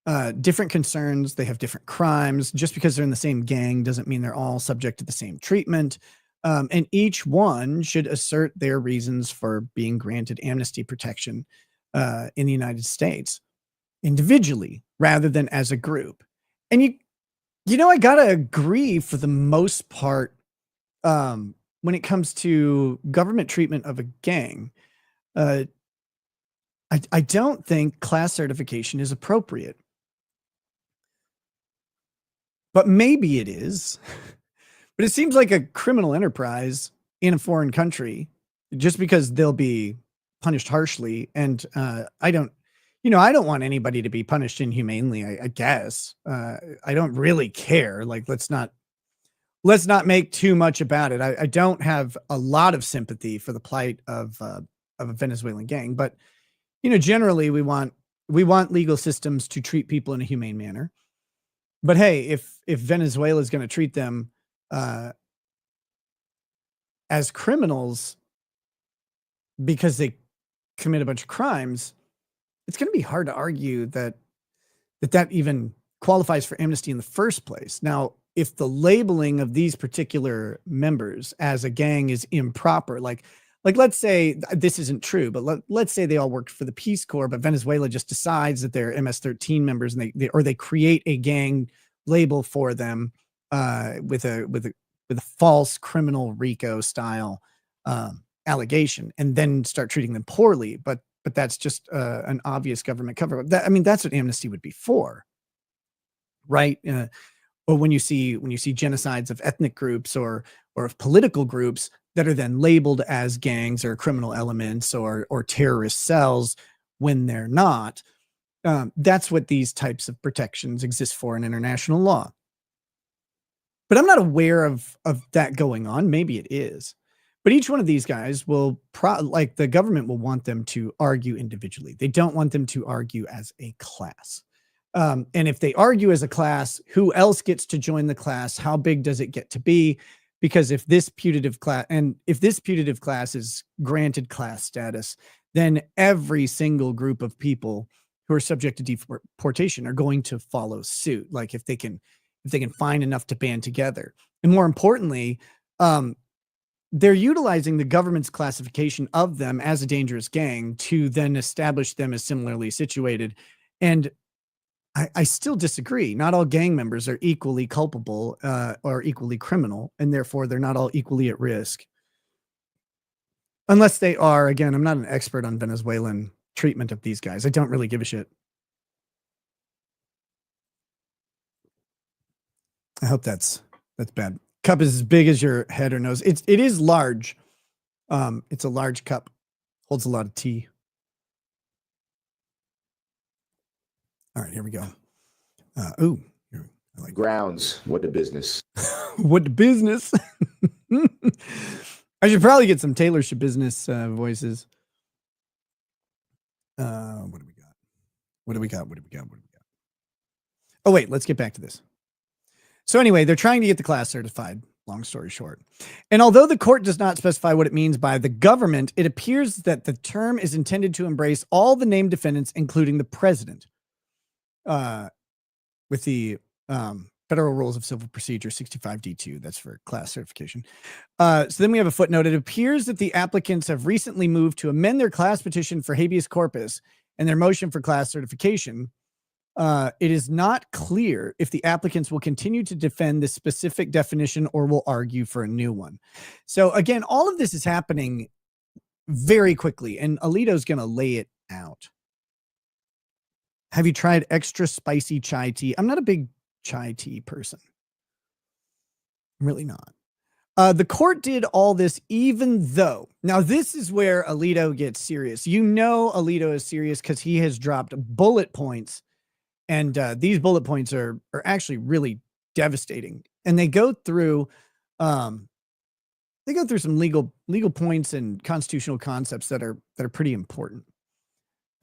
concerns. They have different crimes. Just because they're in the same gang doesn't mean they're all subject to the same treatment. And each one should assert their reasons for being granted amnesty protection in the United States individually rather than as a group. And you know, I gotta agree for the most part when it comes to government treatment of a gang. I don't think class certification is appropriate. But maybe it is. But it seems like a criminal enterprise in a foreign country just because they'll be punished harshly. And I don't want anybody to be punished inhumanely, I guess. I don't really care. Like, let's not make too much about it. I don't have a lot of sympathy for the plight of a Venezuelan gang, but generally we want legal systems to treat people in a humane manner. But hey, if Venezuela is going to treat them as criminals because they commit a bunch of crimes, it's going to be hard to argue that even qualifies for amnesty in the first place. Now, if the labeling of these particular members as a gang is improper, like let's say this isn't true, but let's say they all worked for the Peace Corps, but Venezuela just decides that they're MS-13 members and they create a gang label for them with a false criminal RICO style allegation, and then start treating them poorly. But that's just an obvious government cover. That's what amnesty would be for, right? Or when you see genocides of ethnic groups or of political groups that are then labeled as gangs or criminal elements or terrorist cells, when they're not. That's what these types of protections exist for in international law. But I'm not aware of that going on. Maybe it is. But each one of these guys will, like the government will want them to argue individually. They don't want them to argue as a class. And if they argue as a class, who else gets to join the class? How big does it get to be? Because if this putative class is granted class status, then every single group of people who are subject to deportation are going to follow suit. Like if they can find enough to band together. And more importantly, they're utilizing the government's classification of them as a dangerous gang to then establish them as similarly situated. And I still disagree. Not all gang members are equally culpable or equally criminal, and therefore they're not all equally at risk. Unless they are, again, I'm not an expert on Venezuelan treatment of these guys. I don't really give a shit. I hope that's bad. Cup is as big as your head or nose. It is large. It's a large cup. Holds a lot of tea. All right, here we go. I like Grounds. What the business? what the business? I should probably get some Taylor business voices. What do we got? Oh, wait, let's get back to this. So anyway, they're trying to get the class certified, long story short. And although the court does not specify what it means by the government, it appears that the term is intended to embrace all the named defendants, including the president. With the Federal Rules of Civil Procedure 65D2, that's for class certification. So then we have a footnote. It appears that the applicants have recently moved to amend their class petition for habeas corpus and their motion for class certification. It is not clear if the applicants will continue to defend this specific definition or will argue for a new one. So again, all of this is happening very quickly, and Alito's going to lay it out. Have you tried extra spicy chai tea? I'm not a big chai tea person. I'm really not. The court did all this even though, now this is where Alito gets serious. You know Alito is serious because he has dropped bullet points. And these bullet points are actually really devastating. And they go through some legal points and constitutional concepts that are pretty important.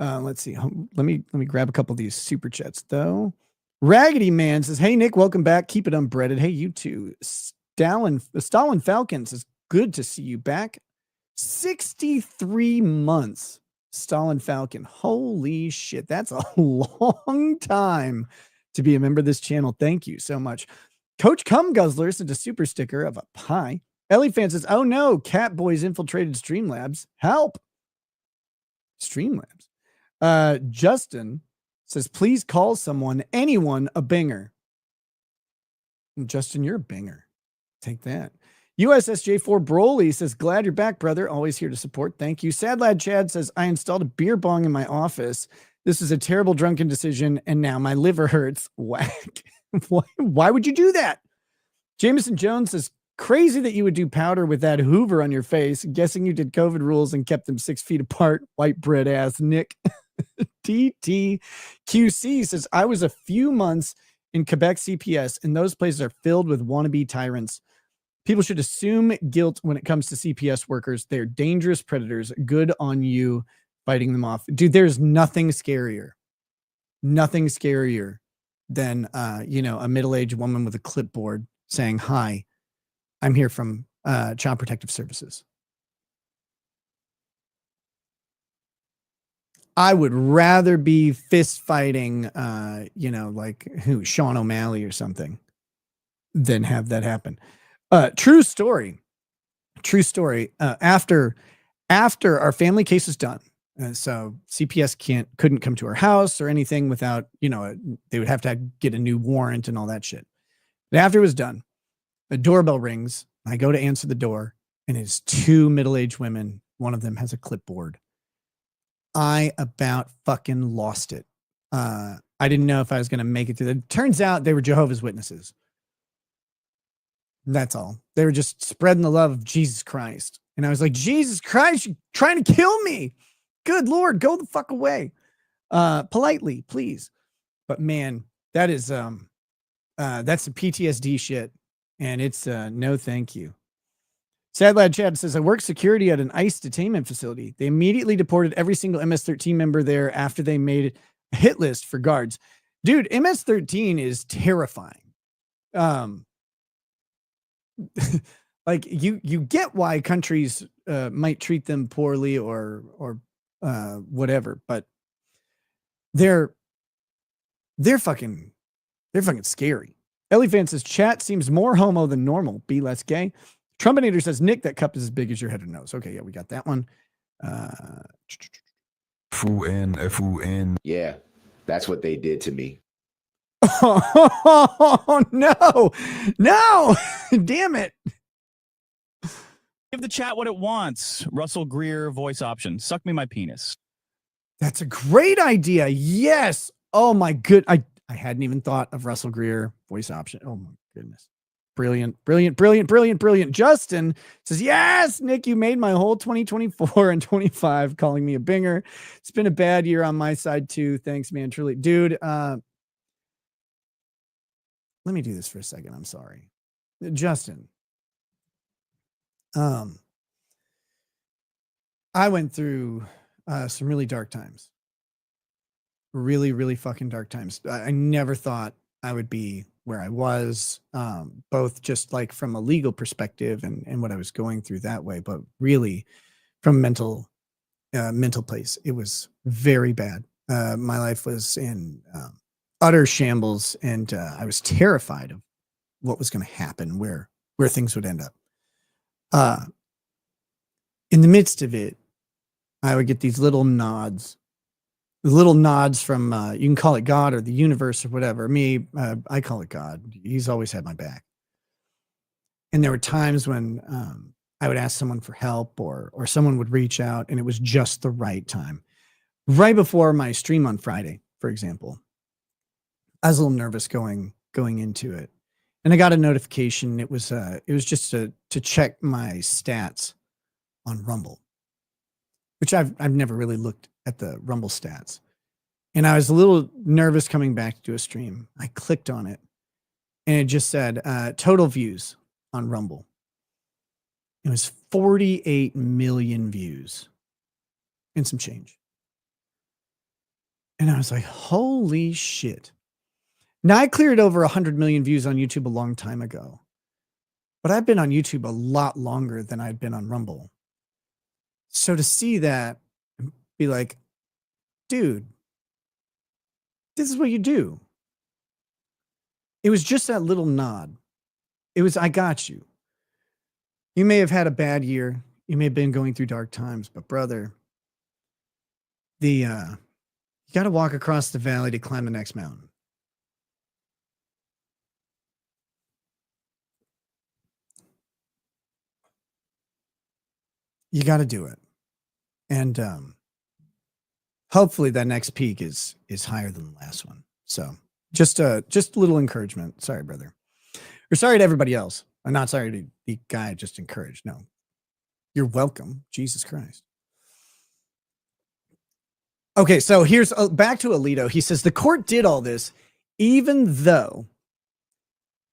Let's see. Let me grab a couple of these super chats though. Raggedy Man says, "Hey Nick, welcome back. Keep it unbreaded. Hey, you too." Stalin Falcon says, "Good to see you back." 63 months. Stalin Falcon. Holy shit. That's a long time to be a member of this channel. Thank you so much. Coach Cum Guzzler sent a super sticker of a pie. Ellie Fan says, "Oh no, Cat Boys infiltrated Streamlabs. Help." Streamlabs. Justin says, "Please call anyone a binger." Justin, you're a binger. Take that. USSJ4 Broly says, "Glad you're back, brother. Always here to support. Thank you." Sad Lad Chad says, "I installed a beer bong in my office. This is a terrible drunken decision, and now my liver hurts." Whack. Why would you do that? Jameson Jones says, "Crazy that you would do powder with that Hoover on your face. Guessing you did COVID rules and kept them 6 feet apart. White bread ass Nick." TTQC says, "I was a few months in Quebec CPS, and those places are filled with wannabe tyrants. People should assume guilt when it comes to CPS workers. They're dangerous predators. Good on you fighting them off." Dude, there's nothing scarier than, a middle-aged woman with a clipboard saying, "Hi, I'm here from Child Protective Services." I would rather be fist fighting, like Sean O'Malley or something than have that happen. True story. After our family case is done, so CPS couldn't come to our house or anything without, they would have to get a new warrant and all that shit. But after it was done, the doorbell rings. I go to answer the door, and it's 2 middle-aged women. One of them has a clipboard. I about fucking lost it. I didn't know if I was going to make it through. It turns out they were Jehovah's Witnesses. That's all. They were just spreading the love of Jesus Christ. And I was like, "Jesus Christ, you're trying to kill me." Good Lord, go the fuck away. Politely, please. But man, that is that's the PTSD shit. And it's no thank you. Sad Lad Chad says, I work security at an ICE detainment facility. They immediately deported every single MS-13 member there after they made a hit list for guards. Dude, MS-13 is terrifying. Like you get why countries might treat them poorly or whatever, but they're fucking scary. Ellie Fan says, chat seems more homo than normal. Be less gay. Trumpinator says, Nick, that cup is as big as your head or nose. Okay, yeah, we got that one. F-U-N. Yeah, that's what they did to me. Oh, no. Damn it. Give the chat what it wants. Russell Greer voice option. Suck me my penis. That's a great idea. Yes. Oh my good. I hadn't even thought of Russell Greer voice option. Oh my goodness. Brilliant. Justin says, yes, Nick, you made my whole 2024 and 25 calling me a binger. It's been a bad year on my side too. Thanks, man. Truly. Dude, let me do this for a second. I'm sorry. Justin. I went through some really dark times. Really, really fucking dark times. I never thought I would be where I was, both just like from a legal perspective and what I was going through that way, but really from mental place. It was very bad. My life was in utter shambles, and I was terrified of what was going to happen, where things would end up. In the midst of it, I would get these little nods from, you can call it God or the universe or whatever. Me, I call it God. He's always had my back. And there were times when I would ask someone for help, or someone would reach out, and it was just the right time. Right before my stream on Friday, for example, I was a little nervous going into it. And I got a notification. It was just to check my stats on Rumble, which I've never really looked at the Rumble stats. And I was a little nervous coming back to do a stream. I clicked on it, and it just said total views on Rumble. It was 48 million views and some change. And I was like, holy shit. Now, I cleared over 100 million views on YouTube a long time ago, but I've been on YouTube a lot longer than I'd been on Rumble. So to see that and be like, dude, this is what you do. It was just that little nod. It was, I got you. You may have had a bad year. You may have been going through dark times, but brother, you got to walk across the valley to climb the next mountain. You got to do it. And hopefully that next peak is higher than the last one. So just a little encouragement. Sorry, brother. Or sorry to everybody else. I'm not sorry to the guy I just encouraged. No. You're welcome. Jesus Christ. Okay, so here's back to Alito. He says the court did all this even though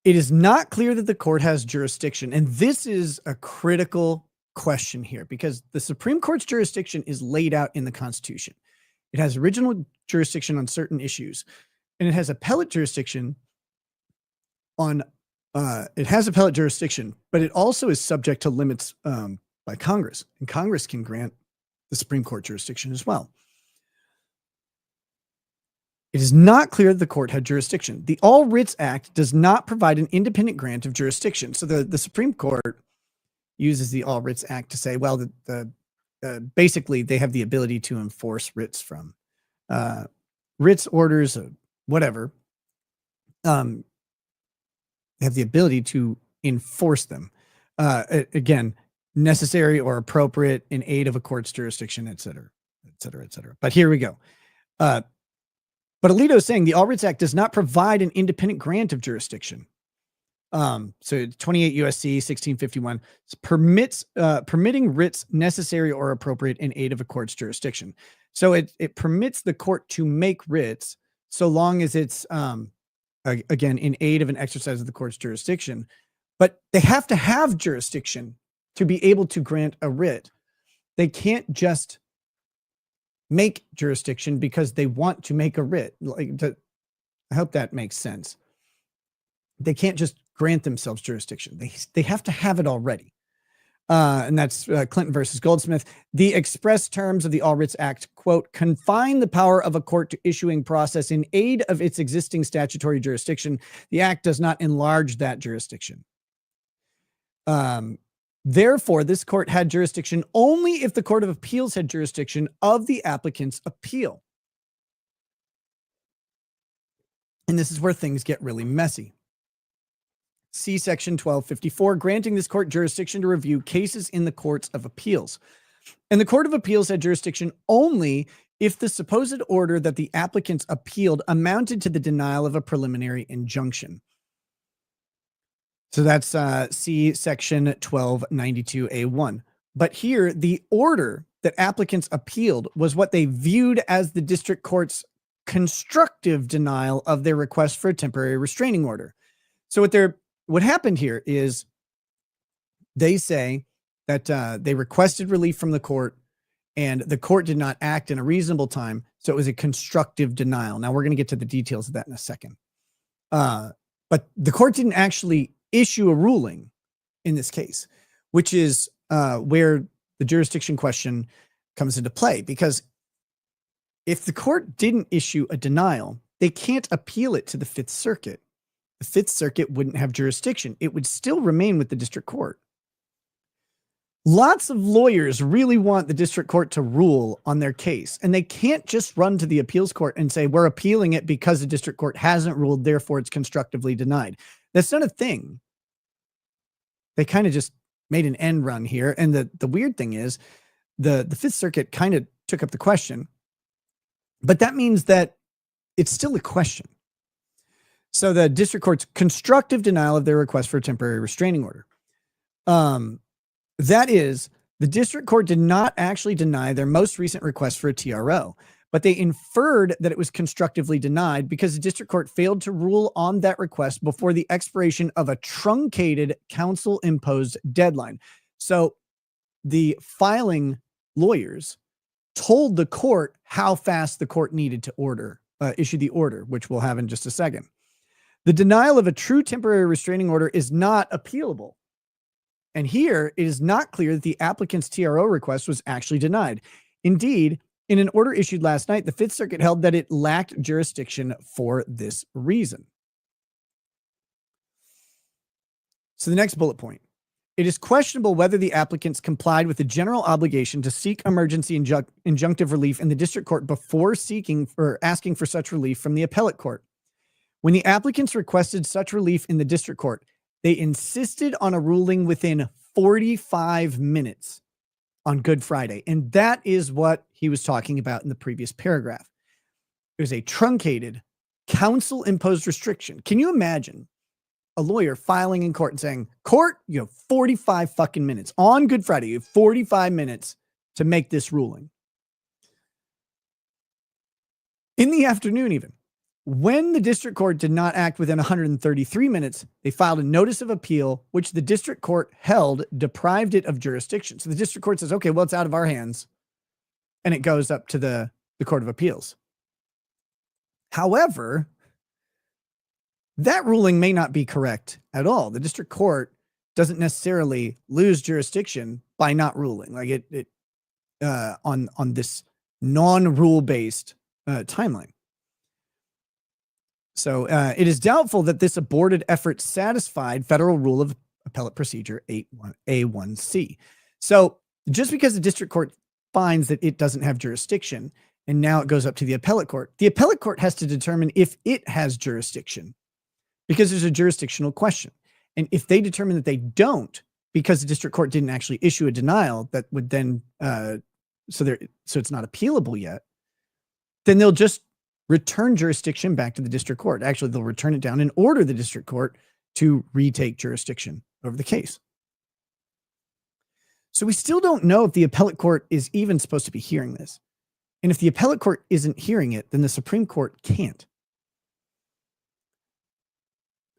it is not clear that the court has jurisdiction. And this is a critical question here, because the Supreme Court's jurisdiction is laid out in the Constitution. It has original jurisdiction on certain issues, and it has appellate jurisdiction on but it also is subject to limits by Congress, and Congress can grant the Supreme Court jurisdiction as well. It is not clear that the court had jurisdiction. The All Writs Act does not provide an independent grant of jurisdiction. So the Supreme Court uses the All Writs Act to say, well, basically they have the ability to enforce writs from writs, orders, whatever. They have the ability to enforce them. Again, necessary or appropriate in aid of a court's jurisdiction, et cetera, et cetera, et cetera. But here we go. But Alito is saying the All Writs Act does not provide an independent grant of jurisdiction. So 28 USC 1651 permitting writs necessary or appropriate in aid of a court's jurisdiction. So it permits the court to make writs so long as it's again in aid of an exercise of the court's jurisdiction, but they have to have jurisdiction to be able to grant a writ. They can't just make jurisdiction because they want to make a writ. I hope that makes sense. They can't just grant themselves jurisdiction. They have to have it already. And that's Clinton versus Goldsmith. The express terms of the All Writs Act, quote, confine the power of a court to issuing process in aid of its existing statutory jurisdiction. The act does not enlarge that jurisdiction. Therefore, this court had jurisdiction only if the Court of Appeals had jurisdiction of the applicant's appeal. And this is where things get really messy. See Section 1254, granting this court jurisdiction to review cases in the Courts of Appeals. And the Court of Appeals had jurisdiction only if the supposed order that the applicants appealed amounted to the denial of a preliminary injunction. So that's see Section 1292A1. But here, the order that applicants appealed was what they viewed as the district court's constructive denial of their request for a temporary restraining order. So what happened here is they say that they requested relief from the court and the court did not act in a reasonable time. So it was a constructive denial. Now we're going to get to the details of that in a second. But the court didn't actually issue a ruling in this case, which is where the jurisdiction question comes into play. Because if the court didn't issue a denial, they can't appeal it to the Fifth Circuit. The Fifth Circuit wouldn't have jurisdiction. It would still remain with the district court. Lots of lawyers really want the district court to rule on their case, and they can't just run to the appeals court and say, we're appealing it because the district court hasn't ruled, therefore it's constructively denied. That's not a thing. They kind of just made an end run here. And the weird thing is the Fifth Circuit kind of took up the question, but that means that it's still a question. So the district court's constructive denial of their request for a temporary restraining order. That is, the district court did not actually deny their most recent request for a TRO, but they inferred that it was constructively denied because the district court failed to rule on that request before the expiration of a truncated counsel-imposed deadline. So the filing lawyers told the court how fast the court needed to issue the order, which we'll have in just a second. The denial of a true temporary restraining order is not appealable. And here, it is not clear that the applicant's TRO request was actually denied. Indeed, in an order issued last night, the Fifth Circuit held that it lacked jurisdiction for this reason. So the next bullet point. It is questionable whether the applicants complied with the general obligation to seek emergency injunctive relief in the district court before seeking or asking for such relief from the appellate court. When the applicants requested such relief in the district court, they insisted on a ruling within 45 minutes on Good Friday. And that is what he was talking about in the previous paragraph. It was a truncated counsel-imposed restriction. Can you imagine a lawyer filing in court and saying, court, you have 45 fucking minutes on Good Friday. You have 45 minutes to make this ruling. In the afternoon, even. When the district court did not act within 133 minutes, they filed a notice of appeal, which the district court held deprived it of jurisdiction. So the district court says, okay, well, it's out of our hands. And it goes up to the Court of Appeals. However, that ruling may not be correct at all. The district court doesn't necessarily lose jurisdiction by not ruling, like it on this non-rule based timeline. So it is doubtful that this aborted effort satisfied Federal Rule of Appellate Procedure 8A1C. So just because the district court finds that it doesn't have jurisdiction and now it goes up to the appellate court has to determine if it has jurisdiction because there's a jurisdictional question. And if they determine that they don't, because the district court didn't actually issue a denial that would then, so it's not appealable yet, then they'll just return jurisdiction back to the district court. Actually, they'll return it down and order the district court to retake jurisdiction over the case. So we still don't know if the appellate court is even supposed to be hearing this. And if the appellate court isn't hearing it, then the Supreme Court can't.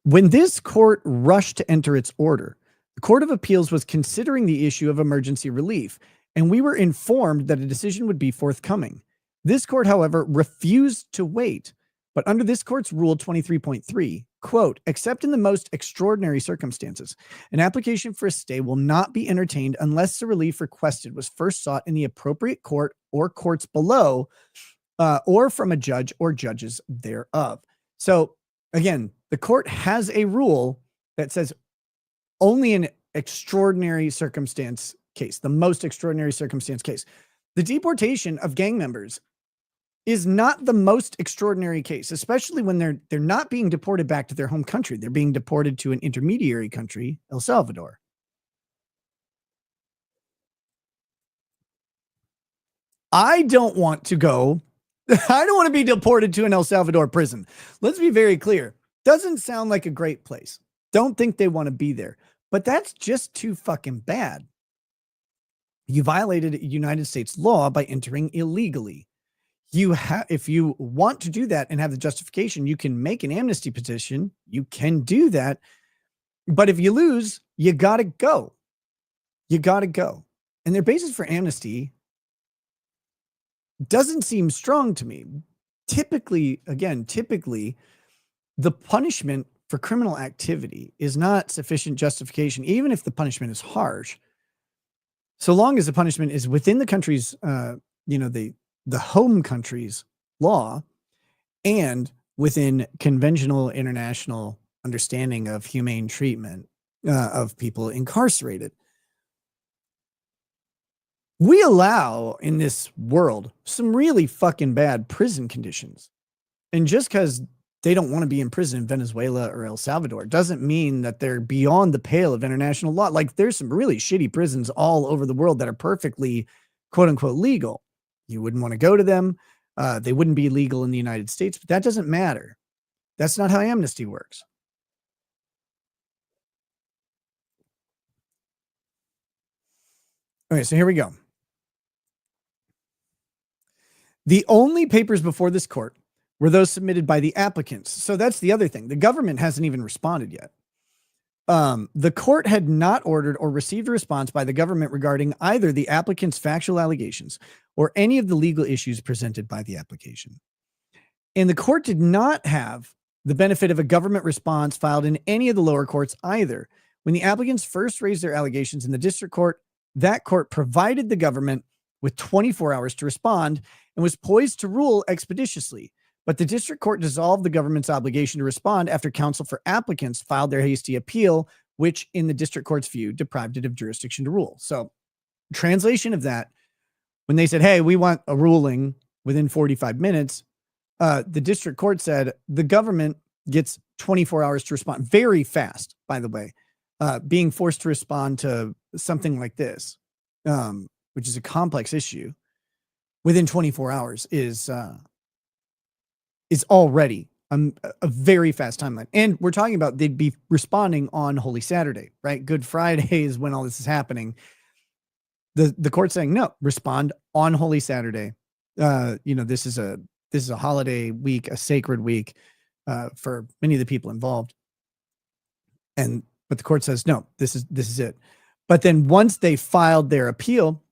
When this court rushed to enter its order, the Court of Appeals was considering the issue of emergency relief, and we were informed that a decision would be forthcoming. This court, however, refused to wait, but under this court's Rule 23.3, quote, except in the most extraordinary circumstances, an application for a stay will not be entertained unless the relief requested was first sought in the appropriate court or courts below, or from a judge or judges thereof. So again, the court has a rule that says only an extraordinary circumstance case, the most extraordinary circumstance case. The deportation of gang members is not the most extraordinary case, especially when they're not being deported back to their home country. They're being deported to an intermediary country, El Salvador. I don't want to be deported to an El Salvador prison. Let's be very clear. Doesn't sound like a great place. Don't think they want to be there, but that's just too fucking bad. You violated United States law by entering illegally. If you want to do that and have the justification, you can make an amnesty petition. You can do that. But if you lose, you got to go. You got to go. And their basis for amnesty doesn't seem strong to me. Typically, the punishment for criminal activity is not sufficient justification, even if the punishment is harsh. So long as the punishment is within the country's, the home country's law and within conventional international understanding of humane treatment of people incarcerated. We allow in this world some really fucking bad prison conditions. And just because they don't want to be in prison in Venezuela or El Salvador doesn't mean that they're beyond the pale of international law. Like, there's some really shitty prisons all over the world that are perfectly, quote unquote, legal. You wouldn't want to go to them. They wouldn't be legal in the United States, but that doesn't matter. That's not how amnesty works. Okay, so here we go. The only papers before this court were those submitted by the applicants. So that's the other thing. The government hasn't even responded yet. The court had not ordered or received a response by the government regarding either the applicant's factual allegations or any of the legal issues presented by the application. And the court did not have the benefit of a government response filed in any of the lower courts either. When the applicants first raised their allegations in the district court, that court provided the government with 24 hours to respond and was poised to rule expeditiously. But the district court dissolved the government's obligation to respond after counsel for applicants filed their hasty appeal, which in the district court's view deprived it of jurisdiction to rule. So translation of that, when they said, hey, we want a ruling within 45 minutes, the district court said the government gets 24 hours to respond. Very fast, by the way. Being forced to respond to something like this, which is a complex issue, within 24 hours is already a very fast timeline. And we're talking about they'd be responding on Holy Saturday, right? Good Friday is when all this is happening. The court's saying, no, respond on Holy Saturday. This is a holiday week, a sacred week for many of the people involved. But the court says, no, this is it. But then once they filed their appeal,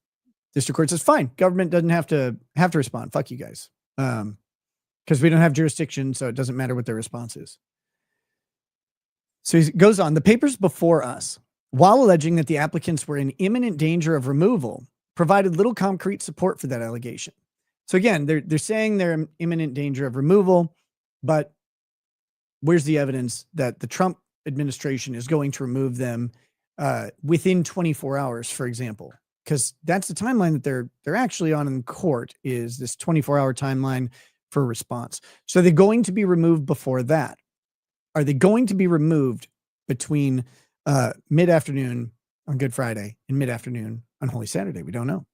district court says, fine, government doesn't have to respond. Fuck you guys. Because we don't have jurisdiction, so it doesn't matter what their response is. So he goes on, the papers before us, while alleging that the applicants were in imminent danger of removal, provided little concrete support for that allegation. So again, they're saying they're in imminent danger of removal, but where's the evidence that the Trump administration is going to remove them within 24 hours, for example? Because that's the timeline that they're actually on in court, is this 24-hour timeline for response. So they're going to be removed before that. Are they going to be removed between mid-afternoon on Good Friday and mid-afternoon on Holy Saturday? We don't know.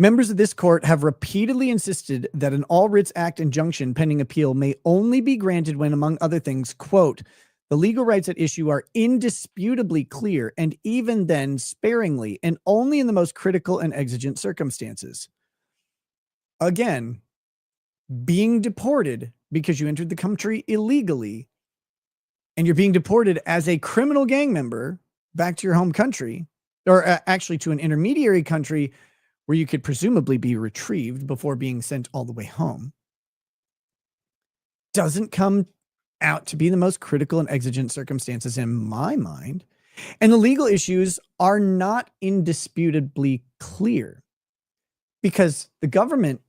Members of this court have repeatedly insisted that an All Writs Act injunction pending appeal may only be granted when, among other things, quote, the legal rights at issue are indisputably clear and even then sparingly and only in the most critical and exigent circumstances. Again, being deported because you entered the country illegally and you're being deported as a criminal gang member back to your home country, or actually to an intermediary country where you could presumably be retrieved before being sent all the way home, doesn't come out to be the most critical and exigent circumstances in my mind. And the legal issues are not indisputably clear because the government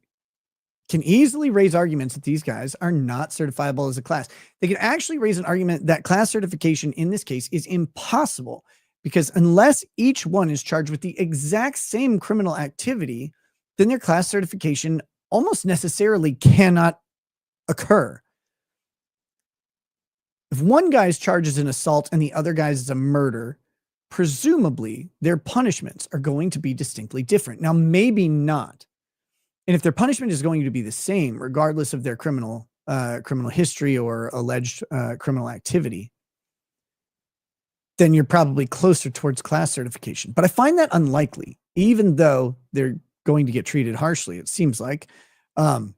can easily raise arguments that these guys are not certifiable as a class. They can actually raise an argument that class certification in this case is impossible because unless each one is charged with the exact same criminal activity, then their class certification almost necessarily cannot occur. If one guy's charges an assault and the other guy's is a murder, presumably their punishments are going to be distinctly different. Now, maybe not. And if their punishment is going to be the same, regardless of their criminal history or alleged criminal activity, then you're probably closer towards class certification. But I find that unlikely, even though they're going to get treated harshly, it seems like. That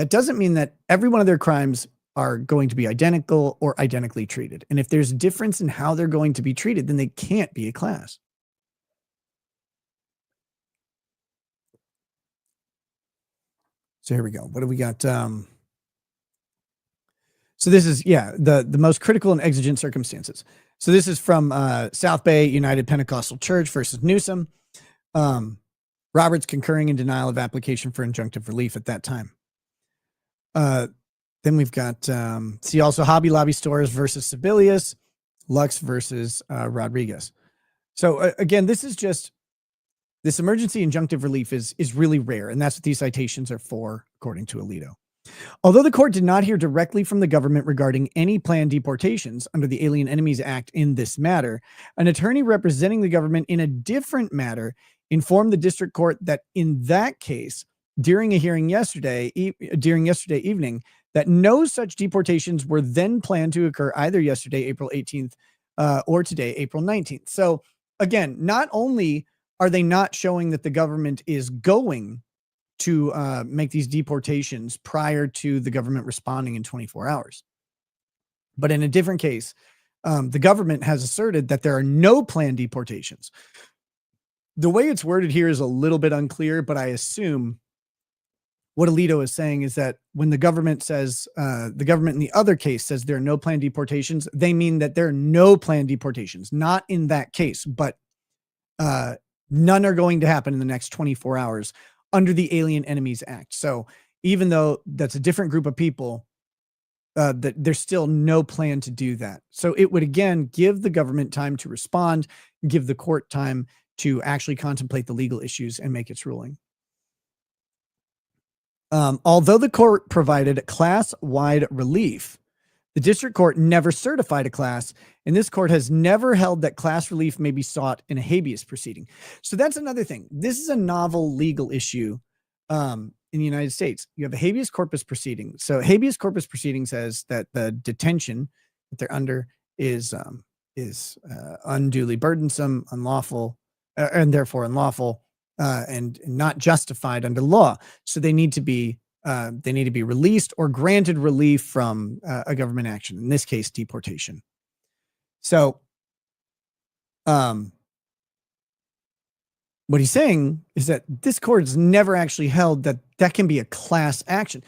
doesn't mean that every one of their crimes are going to be identical or identically treated. And if there's a difference in how they're going to be treated, then they can't be a class. So here we go. What do we got? So this is, the most critical and exigent circumstances. So this is from South Bay United Pentecostal Church versus Newsom. Roberts concurring in denial of application for injunctive relief at that time. Then we've got, see also Hobby Lobby stores versus Sebelius, Lux versus Rodriguez. So again, this emergency injunctive relief is really rare. And that's what these citations are for, according to Alito. Although the court did not hear directly from the government regarding any planned deportations under the Alien Enemies Act in this matter, an attorney representing the government in a different matter informed the district court that in that case, during a hearing yesterday evening, that no such deportations were then planned to occur either yesterday, April 18th, or today, April 19th. So again, not only are they not showing that the government is going to make these deportations prior to the government responding in 24 hours, but in a different case, the government has asserted that there are no planned deportations. The way it's worded here is a little bit unclear, but I assume what Alito is saying is that when the government says, the government in the other case says there are no planned deportations, they mean that there are no planned deportations, not in that case, but none are going to happen in the next 24 hours under the Alien Enemies Act. So even though that's a different group of people, that there's still no plan to do that. So it would, again, give the government time to respond, give the court time to actually contemplate the legal issues and make its ruling. Although the court provided class-wide relief, the district court never certified a class, and this court has never held that class relief may be sought in a habeas proceeding. So that's another thing. This is a novel legal issue in the United States. You have a habeas corpus proceeding. So habeas corpus proceeding says that the detention that they're under is unduly burdensome, unlawful, and therefore unlawful, and not justified under law. So they need to be released or granted relief from a government action. In this case, deportation. So, what he's saying is that this court has never actually held that that can be a class action,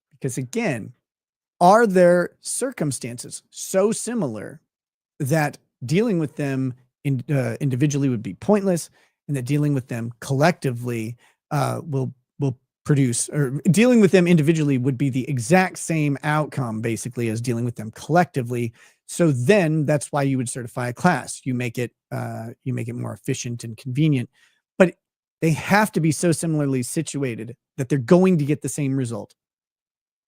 because again, are there circumstances so similar that dealing with them individually would be pointless, and that dealing with them collectively will produce, or dealing with them individually would be the exact same outcome basically as dealing with them collectively. So then that's why you would certify a class. You make it more efficient and convenient, but they have to be so similarly situated that they're going to get the same result.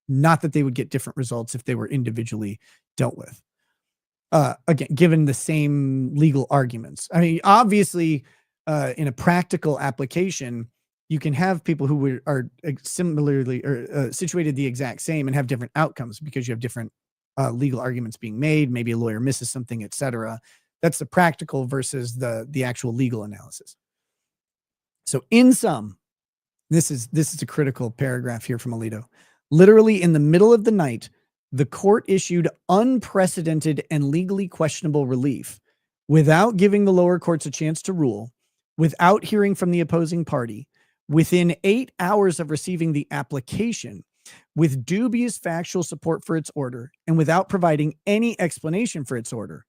Not that they would get different results if they were individually dealt with. Again, given the same legal arguments. I mean, obviously, in a practical application, you can have people who are similarly or situated the exact same and have different outcomes because you have different legal arguments being made. Maybe a lawyer misses something, etc. That's the practical versus the actual legal analysis. So in sum, this is a critical paragraph here from Alito. Literally in the middle of the night, the court issued unprecedented and legally questionable relief without giving the lower courts a chance to rule, without hearing from the opposing party, within 8 hours of receiving the application, with dubious factual support for its order, and without providing any explanation for its order.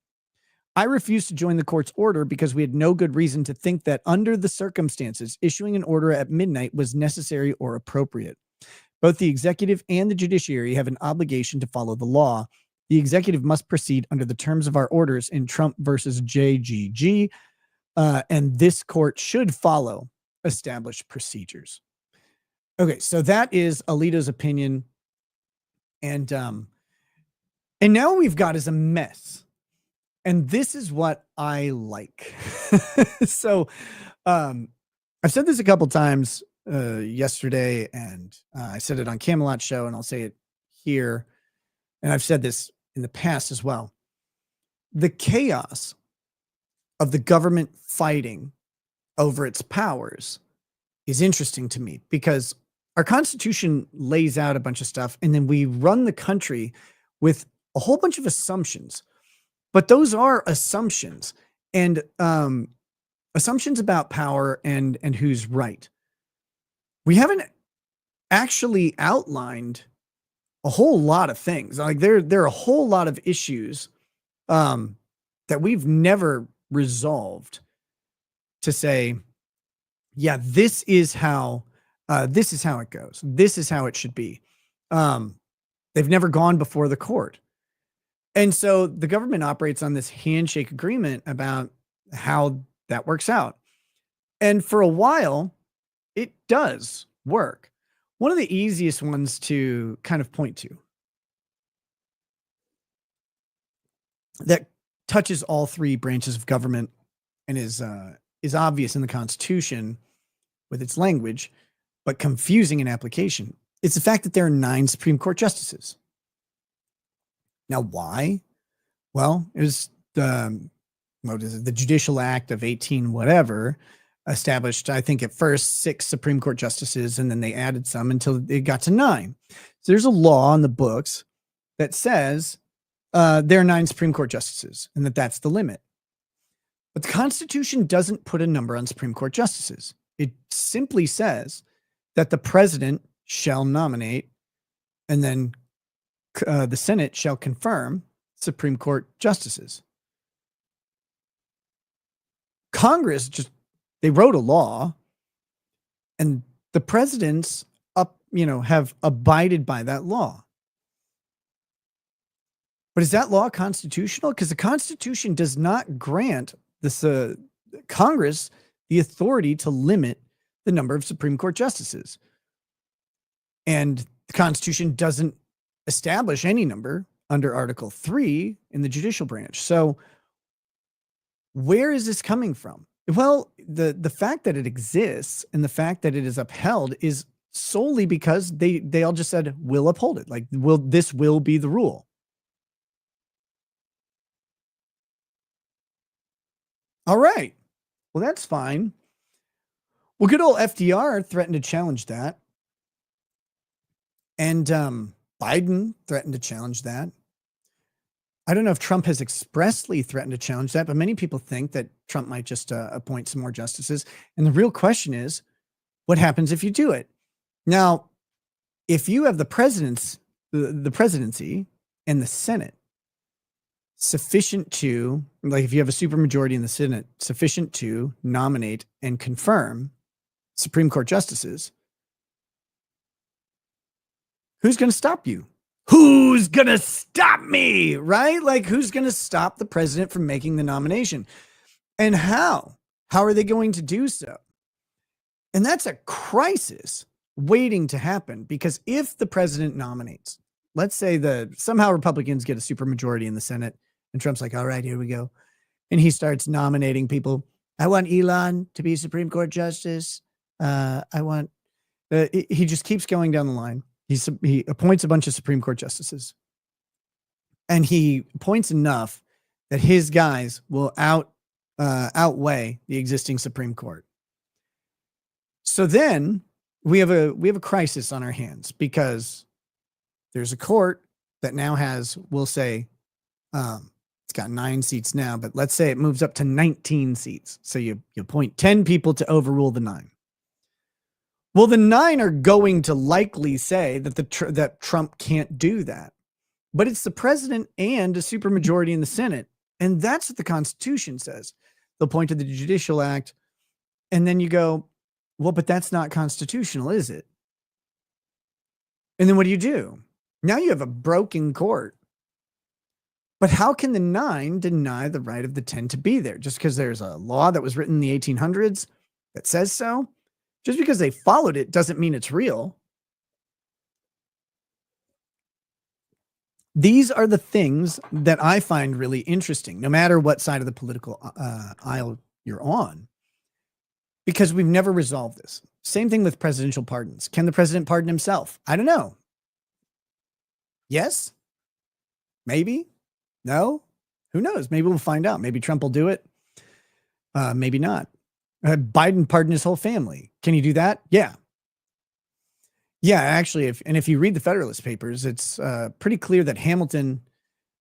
I refused to join the court's order because we had no good reason to think that under the circumstances, issuing an order at midnight was necessary or appropriate. Both the executive and the judiciary have an obligation to follow the law. The executive must proceed under the terms of our orders in Trump versus JGG, and this court should follow established procedures. Okay, so that is Alito's opinion, and now what we've got is a mess, and this is what I like. So, I've said this a couple times yesterday, and I said it on Camelot Show, and I'll say it here, and I've said this in the past as well. The chaos of the government fighting over its powers is interesting to me because our Constitution lays out a bunch of stuff, and then we run the country with a whole bunch of assumptions. But those are assumptions, and assumptions about power and who's right. We haven't actually outlined a whole lot of things. Like there are a whole lot of issues that we've never resolved to say, yeah, this is how it goes. This is how it should be. They've never gone before the court. And so the government operates on this handshake agreement about how that works out. And for a while, it does work. One of the easiest ones to kind of point to that touches all three branches of government and is obvious in the Constitution with its language, but confusing in application. It's the fact that there are 9 Supreme Court justices. Now, why? Well, it was the Judicial Act of 18 whatever established, I think at first 6 Supreme Court justices, and then they added some until it got to 9. So there's a law on the books that says there are 9 Supreme Court justices and that's the limit. But the Constitution doesn't put a number on Supreme Court justices. It simply says that the president shall nominate, and then the Senate shall confirm Supreme Court justices. Congress they wrote a law, and the presidents have abided by that law. But is that law constitutional? Because the Constitution does not grant this Congress the authority to limit the number of Supreme Court justices. And the Constitution doesn't establish any number under Article 3 in the judicial branch. So where is this coming from? Well, the fact that it exists and the fact that it is upheld is solely because they all just said, we'll uphold it. Like, this will be the rule. All right. Well, that's fine. Well, good old FDR threatened to challenge that. And Biden threatened to challenge that. I don't know if Trump has expressly threatened to challenge that, but many people think that Trump might just appoint some more justices. And the real question is, what happens if you do it? Now, if you have the presidency and the Senate sufficient to, like if you have a supermajority in the Senate sufficient to nominate and confirm Supreme Court justices, who's going to stop you? Who's going to stop me? Right? Like, who's going to stop the president from making the nomination? And how? How are they going to do so? And that's a crisis waiting to happen, because if the president nominates, let's say somehow Republicans get a supermajority in the Senate and Trump's like, all right, here we go. And he starts nominating people. I want Elon to be Supreme Court justice. I want. He just keeps going down the line. He appoints a bunch of Supreme Court justices, and he appoints enough that his guys will outweigh the existing Supreme Court. So then we have a crisis on our hands because there's a court that now has, we'll say, it's got 9 seats now, but let's say it moves up to 19 seats. So you appoint 10 people to overrule the 9. Well, the 9 are going to likely say that that Trump can't do that. But it's the president and a supermajority in the Senate. And that's what the Constitution says. They'll point to the Judicial Act. And then you go, well, but that's not constitutional, is it? And then what do? Now you have a broken court. But how can the 9 deny the right of the 10 to be there? Just because there's a law that was written in the 1800s that says so? Just because they followed it doesn't mean it's real. These are the things that I find really interesting, no matter what side of the political aisle you're on, because we've never resolved this. Same thing with presidential pardons. Can the president pardon himself? I don't know. Yes? Maybe? No? Who knows? Maybe we'll find out. Maybe Trump will do it. Maybe not. Biden pardoned his whole family. Can he do that? Yeah. Yeah, actually, if you read the Federalist Papers, it's pretty clear that Hamilton,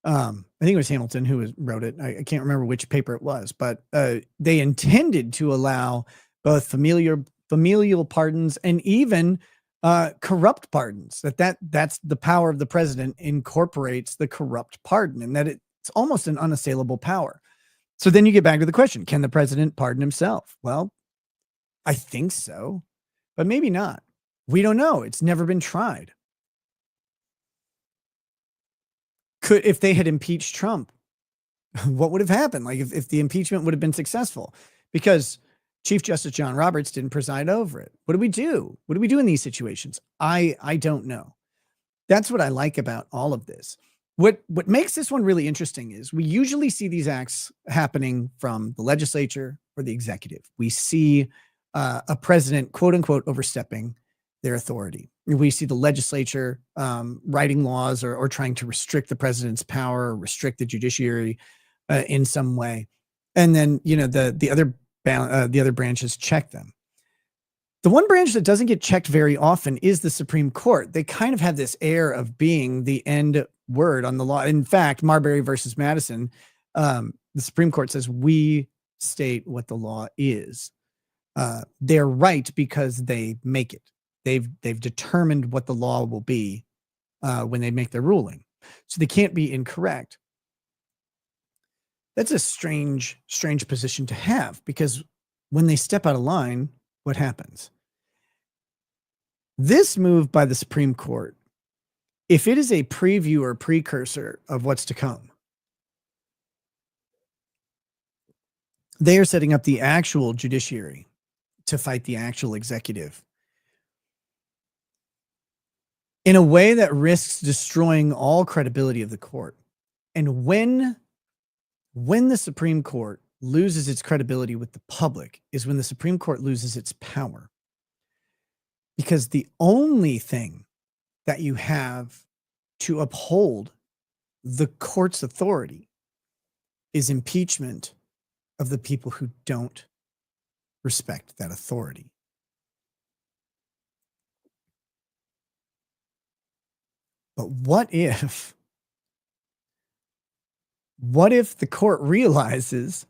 I think it was Hamilton who wrote it. I can't remember which paper it was, but they intended to allow both familial pardons and even corrupt pardons. That's the power of the president incorporates the corrupt pardon, and that it's almost an unassailable power. So then you get back to the question: can the president pardon himself? Well, I think so, but maybe not. We don't know. It's never been tried. If they had impeached Trump, what would have happened? Like if the impeachment would have been successful, because Chief Justice John Roberts didn't preside over it. What do we do? What do we do in these situations? I don't know. That's what I like about all of this. What makes this one really interesting is we usually see these acts happening from the legislature or the executive. We see a president, quote unquote, overstepping their authority. We see the legislature writing laws or trying to restrict the president's power or restrict the judiciary in some way. And then, the other branches check them. The one branch that doesn't get checked very often is the Supreme Court. They kind of have this air of being the end word on the law. In fact, Marbury versus Madison, the Supreme Court says we state what the law is. They're right because they make it. They've determined what the law will be when they make their ruling. So they can't be incorrect. That's a strange position to have, because when they step out of line, what happens? This move by the Supreme Court, if it is a preview or precursor of what's to come, they are setting up the actual judiciary to fight the actual executive in a way that risks destroying all credibility of the court. And when the Supreme Court loses its credibility with the public is when the Supreme Court loses its power. Because the only thing that you have to uphold the court's authority is impeachment of the people who don't respect that authority. But what if the court realizes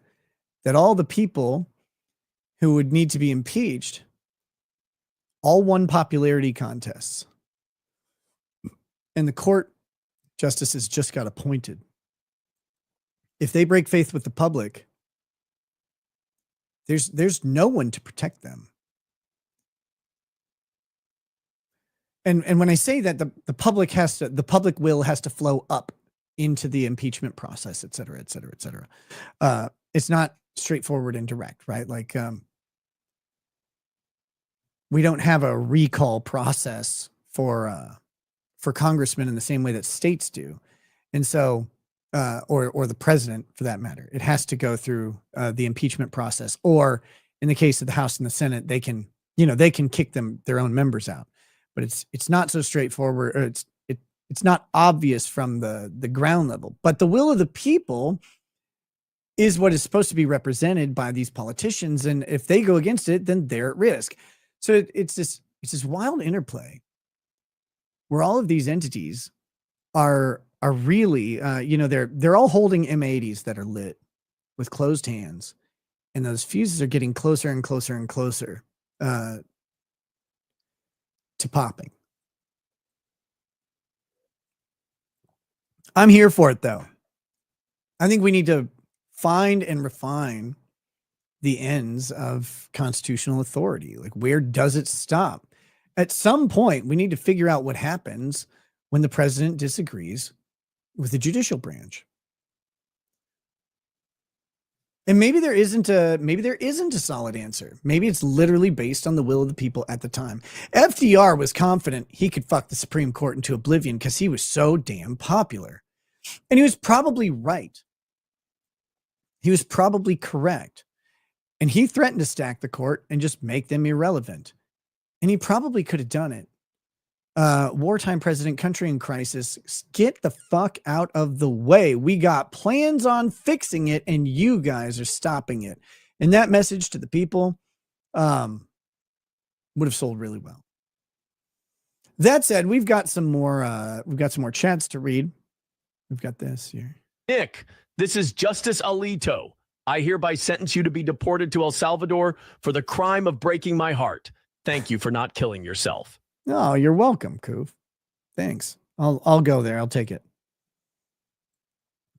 that all the people who would need to be impeached all won popularity contests, and the court justices just got appointed? If they break faith with the public, there's no one to protect them. And when I say that, the public will has to flow up into the impeachment process, et cetera, et cetera, et cetera. It's not straightforward and direct, right? Like, we don't have a recall process for congressmen in the same way that states do. And so, or the president for that matter, it has to go through the impeachment process, or in the case of the House and the Senate, they can they can kick their own members out, but it's not so straightforward. Or it's not obvious from the ground level. But the will of the people is what is supposed to be represented by these politicians, and if they go against it, then they're at risk. So it's this wild interplay where all of these entities are really, they're all holding M80s that are lit with closed hands, and those fuses are getting closer and closer and closer to popping. I'm here for it, though. I think we need to find and refine the ends of constitutional authority. Like, where does it stop? At some point, we need to figure out what happens when the president disagrees with the judicial branch. And maybe there isn't a solid answer. Maybe it's literally based on the will of the people at the time. FDR was confident he could fuck the Supreme Court into oblivion because he was so damn popular. And he was probably right. He was probably correct. And he threatened to stack the court and just make them irrelevant. And he probably could have done it. Wartime president, country in crisis, get the fuck out of the way. We got plans on fixing it, and you guys are stopping it. And that message to the people would have sold really well. That said, we've got some more chats to read. We've got this here. Nick, this is Justice Alito. I hereby sentence you to be deported to El Salvador for the crime of breaking my heart. Thank you for not killing yourself. Oh, you're welcome, Koof. Thanks. I'll go there. I'll take it.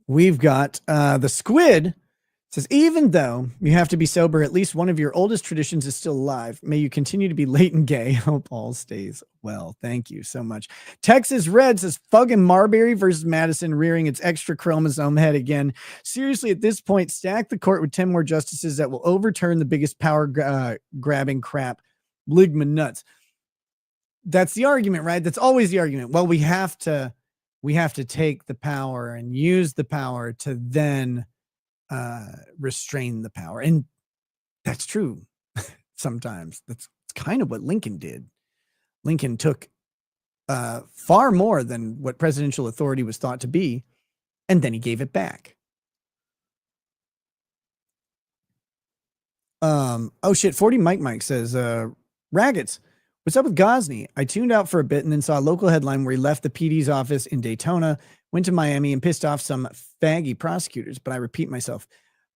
We've got the Squid says, even though you have to be sober, at least one of your oldest traditions is still alive. May you continue to be late and gay. Hope all stays well. Thank you so much. Texas Red says, fucking Marbury versus Madison rearing its extra chromosome head again. Seriously, at this point, stack the court with 10 more justices that will overturn the biggest power grabbing crap. Ligma nuts. That's the argument, right? That's always the argument. Well, we have to take the power and use the power to then restrain the power. And that's true. Sometimes that's kind of what Lincoln did. Lincoln took far more than what presidential authority was thought to be, and then he gave it back. Oh shit, 40 Mike says, Raggets, what's up with Gosney? I tuned out for a bit and then saw a local headline where he left the PD's office in Daytona, went to Miami, and pissed off some faggy prosecutors. But I repeat myself.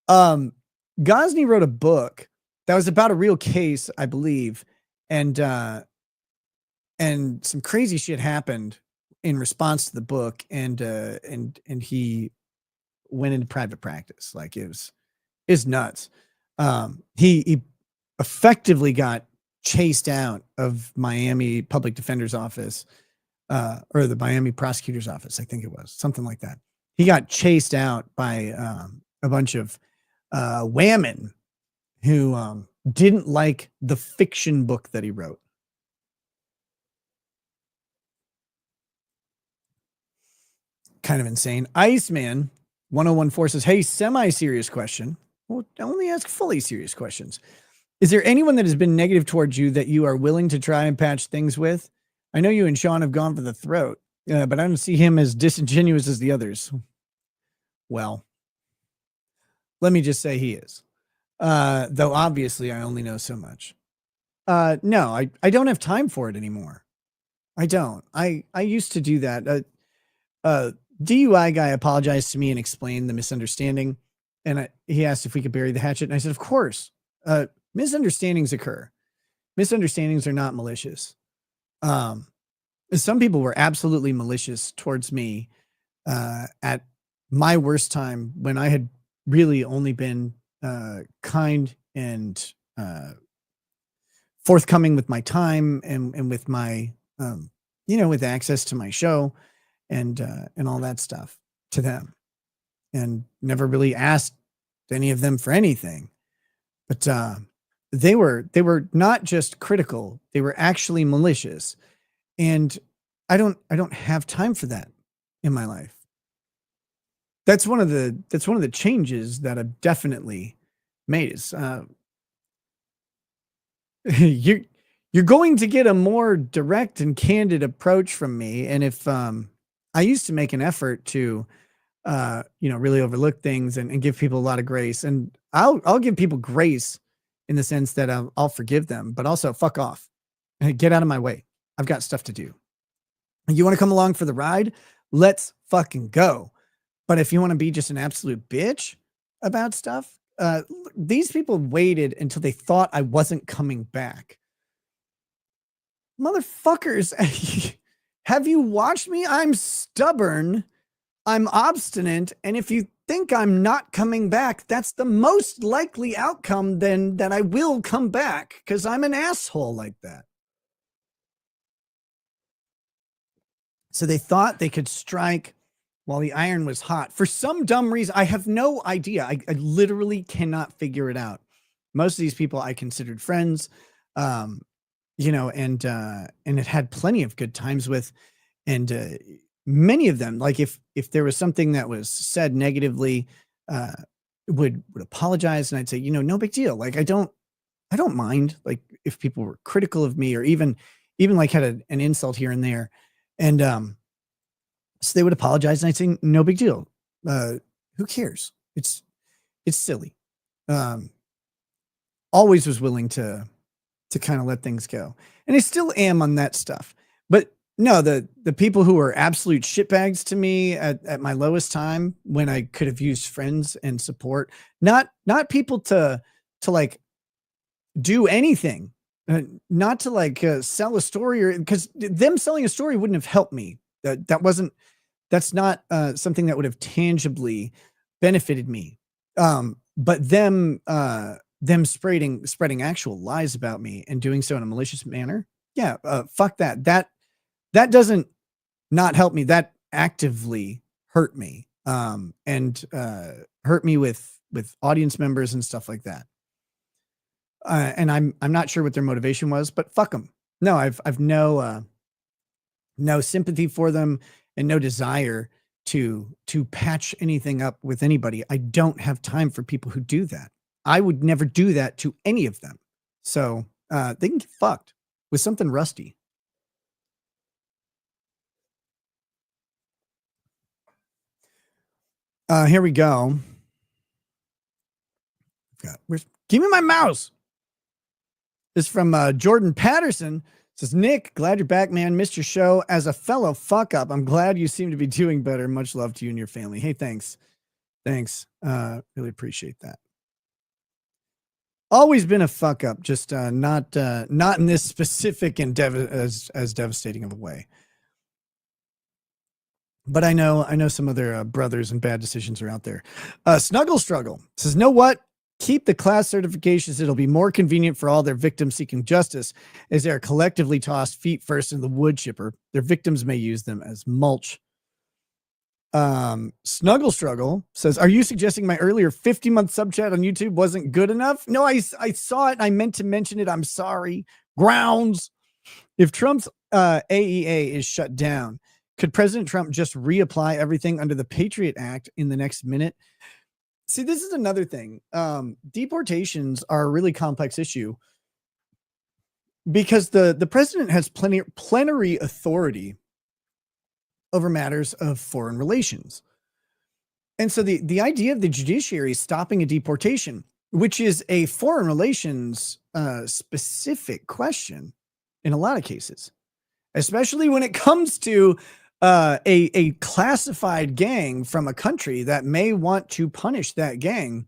Gosney wrote a book that was about a real case, I believe, and some crazy shit happened in response to the book, and he went into private practice. Like, it's nuts. He effectively got chased out of Miami public defender's office, or the Miami prosecutor's office. I think it was something like that. He got chased out by a bunch of whammon who didn't like the fiction book that he wrote. Kind of insane. Iceman 1014 says, hey, semi-serious question. Well, only ask fully serious questions. Is there anyone that has been negative towards you that you are willing to try and patch things with? I know you and Sean have gone for the throat, but I don't see him as disingenuous as the others. Well, let me just say he is. Though obviously I only know so much. No, I don't have time for it anymore. I don't. I used to do that. DUI guy apologized to me and explained the misunderstanding. And he asked if we could bury the hatchet. And I said, of course. Misunderstandings occur. Misunderstandings are not malicious. Some people were absolutely malicious towards me at my worst time, when I had really only been kind and forthcoming with my time and with my with access to my show and all that stuff to them, and never really asked any of them for anything. But they were not just critical, they were actually malicious. And I don't have time for that in my life. That's one of the changes that I've definitely made is you're going to get a more direct and candid approach from me. And if I used to make an effort to really overlook things and give people a lot of grace, and I'll give people grace in the sense that I'll forgive them, but also fuck off. Get out of my way. I've got stuff to do. You want to come along for the ride? Let's fucking go. But if you want to be just an absolute bitch about stuff, these people waited until they thought I wasn't coming back. Motherfuckers, have you watched me? I'm stubborn. I'm obstinate. And if you think I'm not coming back, that's the most likely outcome then that I will come back, because I'm an asshole like that. So they thought they could strike while the iron was hot. For some dumb reason, I have no idea. I literally cannot figure it out. Most of these people I considered friends, and it had plenty of good times with. And many of them, like if there was something that was said negatively, would apologize. And I'd say, no big deal. Like, I don't mind, like, if people were critical of me or even like had an insult here and there. And so they would apologize, and I'd say, no big deal. Who cares? It's silly. Always was willing to kind of let things go. And I still am on that stuff. But no, the people who were absolute shitbags to me at my lowest time, when I could have used friends and support, not people to like do anything, not to like sell a story, or because them selling a story wouldn't have helped me. That's not something that would have tangibly benefited me. But them spreading actual lies about me and doing so in a malicious manner. Yeah. Fuck that. That doesn't not help me. That actively hurt me. And hurt me with audience members and stuff like that. And I'm not sure what their motivation was, but fuck them. No, I've no sympathy for them and no desire to patch anything up with anybody. I don't have time for people who do that. I would never do that to any of them. So they can get fucked with something rusty. Here we go. Give me my mouse. This is from Jordan Patterson. Says, Nick, glad you're back, man. Missed your show. As a fellow fuck up, I'm glad you seem to be doing better. Much love to you and your family. Hey, thanks. Really appreciate that. Always been a fuck up, just not in this specific and as devastating of a way. But I know some other brothers and bad decisions are out there. Snuggle Struggle says, know what? Keep the class certifications. It'll be more convenient for all their victims seeking justice, as they are collectively tossed feet first in the wood chipper. Their victims may use them as mulch. Snuggle Struggle says, are you suggesting my earlier 50-month sub chat on YouTube wasn't good enough? No, I saw it. I meant to mention it. I'm sorry. Grounds. If Trump's AEA is shut down, could President Trump just reapply everything under the Patriot Act in the next minute? See, this is another thing. Deportations are a really complex issue because the president has plenary authority over matters of foreign relations. And so the idea of the judiciary stopping a deportation, which is a foreign relations specific question in a lot of cases, especially when it comes to a classified gang from a country that may want to punish that gang.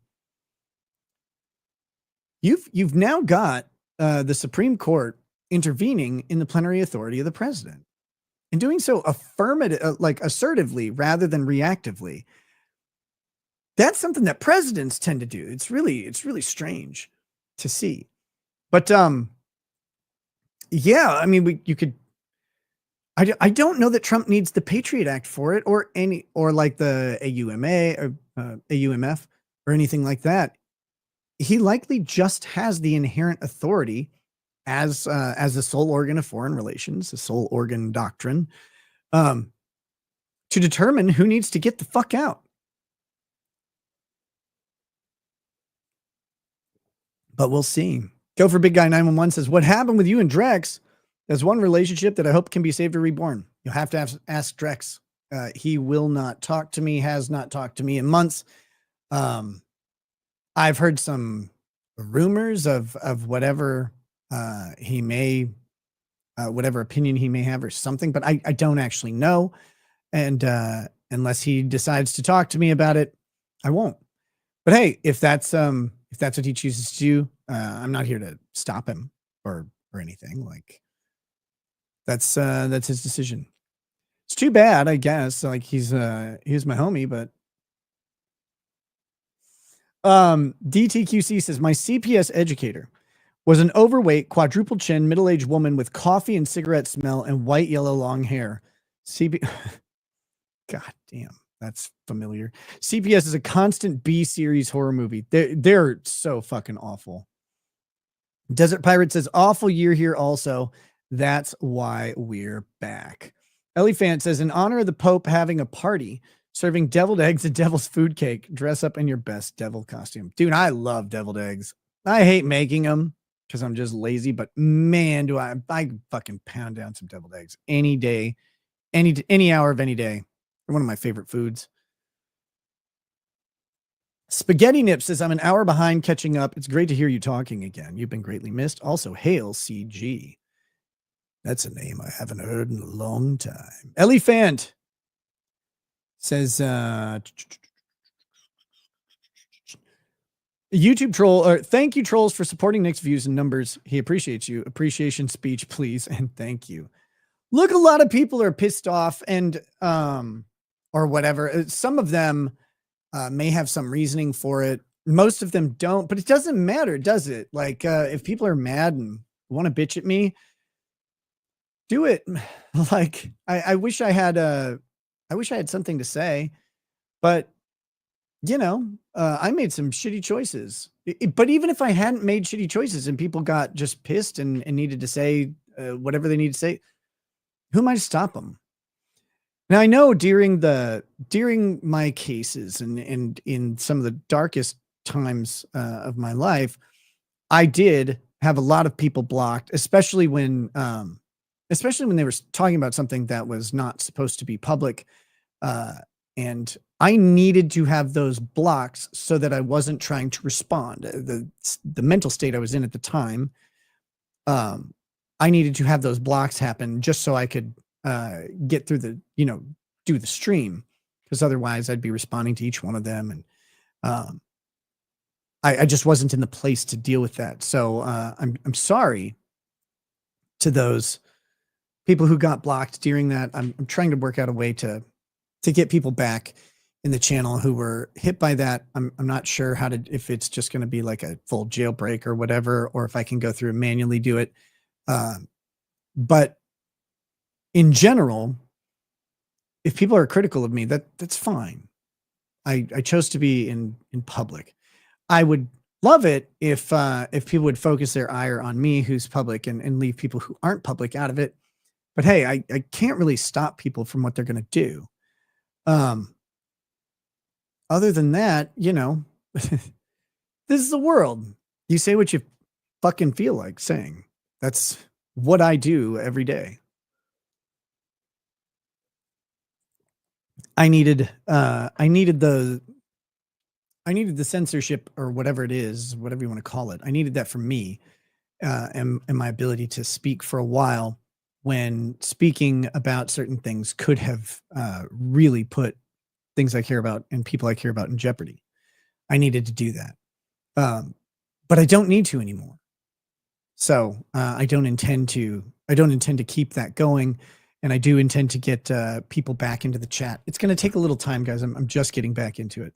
You've now got the Supreme Court intervening in the plenary authority of the president, and doing so assertively rather than reactively. That's something that presidents tend to do. It's really strange to see. But yeah, I mean, you could. I don't know that Trump needs the Patriot Act for it, or like the AUMA or AUMF or anything like that. He likely just has the inherent authority as the sole organ of foreign relations, the sole organ doctrine, to determine who needs to get the fuck out. But we'll see. Go for Big Guy 911 says, what happened with you and Drex? There's one relationship that I hope can be saved or reborn. You'll have to ask Drex. He will not talk to me, has not talked to me in months. I've heard some rumors of whatever he may, whatever opinion he may have or something, but I don't actually know. And unless he decides to talk to me about it, I won't. But hey, if that's what he chooses to do, I'm not here to stop him or anything. Like that's his decision. It's too bad, I guess. Like he's my homie, but DTQC says my CPS educator was an overweight, quadruple chin, middle-aged woman with coffee and cigarette smell and white, yellow, long hair. God damn, that's familiar. CPS is a constant B series horror movie. They're so fucking awful. Desert Pirate says awful year here also. That's why we're back. Elephant says in honor of the Pope having a party, serving deviled eggs and devil's food cake, dress up in your best devil costume. Dude, I love deviled eggs. I hate making them because I'm just lazy, but man, do I fucking pound down some deviled eggs any day, any hour of any day. They're one of my favorite foods. Spaghetti Nip says, I'm an hour behind catching up. It's great to hear you talking again. You've been greatly missed. Also, hail CG. That's a name I haven't heard in a long time. Elephant says, YouTube troll, or thank you trolls for supporting Nick's views and numbers. He appreciates you. Appreciation speech, please. And thank you. Look, a lot of people are pissed off and, or whatever. Some of them may have some reasoning for it. Most of them don't, but it doesn't matter, does it? Like, if people are mad and want to bitch at me, do it. Like, I wish I had something to say, but you know, I made some shitty choices. But even if I hadn't made shitty choices and people got just pissed and needed to say whatever they need to say, who am I to stop them? Now, I know during my cases and in some of the darkest times of my life, I did have a lot of people blocked, especially when they were talking about something that was not supposed to be public. And I needed to have those blocks so that I wasn't trying to respond. The mental state I was in at the time, I needed to have those blocks happen just so I could get through do the stream, because otherwise I'd be responding to each one of them. And I just wasn't in the place to deal with that. So I'm sorry to those people who got blocked during that. I'm trying to work out a way to get people back in the channel who were hit by that. I'm not sure if it's just going to be like a full jailbreak or whatever, or if I can go through and manually do it. But in general, if people are critical of me, that's fine. I chose to be in public. I would love it if people would focus their ire on me, who's public, and leave people who aren't public out of it. But hey, I can't really stop people from what they're going to do. Other than that, this is the world. You say what you fucking feel like saying. That's what I do every day. I needed the censorship, or whatever it is, whatever you want to call it. I needed that for me, and my ability to speak for a while, when speaking about certain things could have really put things I care about and people I care about in jeopardy. I needed to do that. But I don't need to anymore. So I don't intend to keep that going. And I do intend to get people back into the chat. It's going to take a little time, guys. I'm just getting back into it.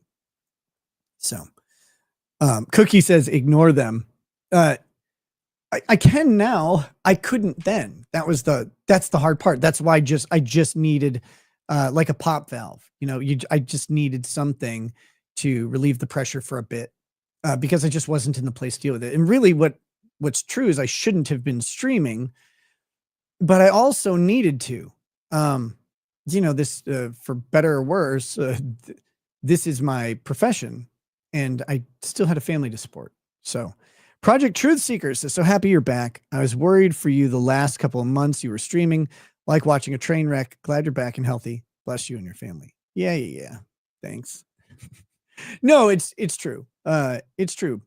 So Cookie says, ignore them. I can now. I couldn't then. That's the hard part. That's why I just needed like a pop valve. I just needed something to relieve the pressure for a bit, because I just wasn't in the place to deal with it. And really what's true is I shouldn't have been streaming, but I also needed to, this for better or worse, this is my profession, and I still had a family to support. So Project Truth Seeker says, so happy you're back. I was worried for you the last couple of months you were streaming, like watching a train wreck. Glad you're back and healthy. Bless you and your family. Yeah. Thanks. No, it's true. It's true.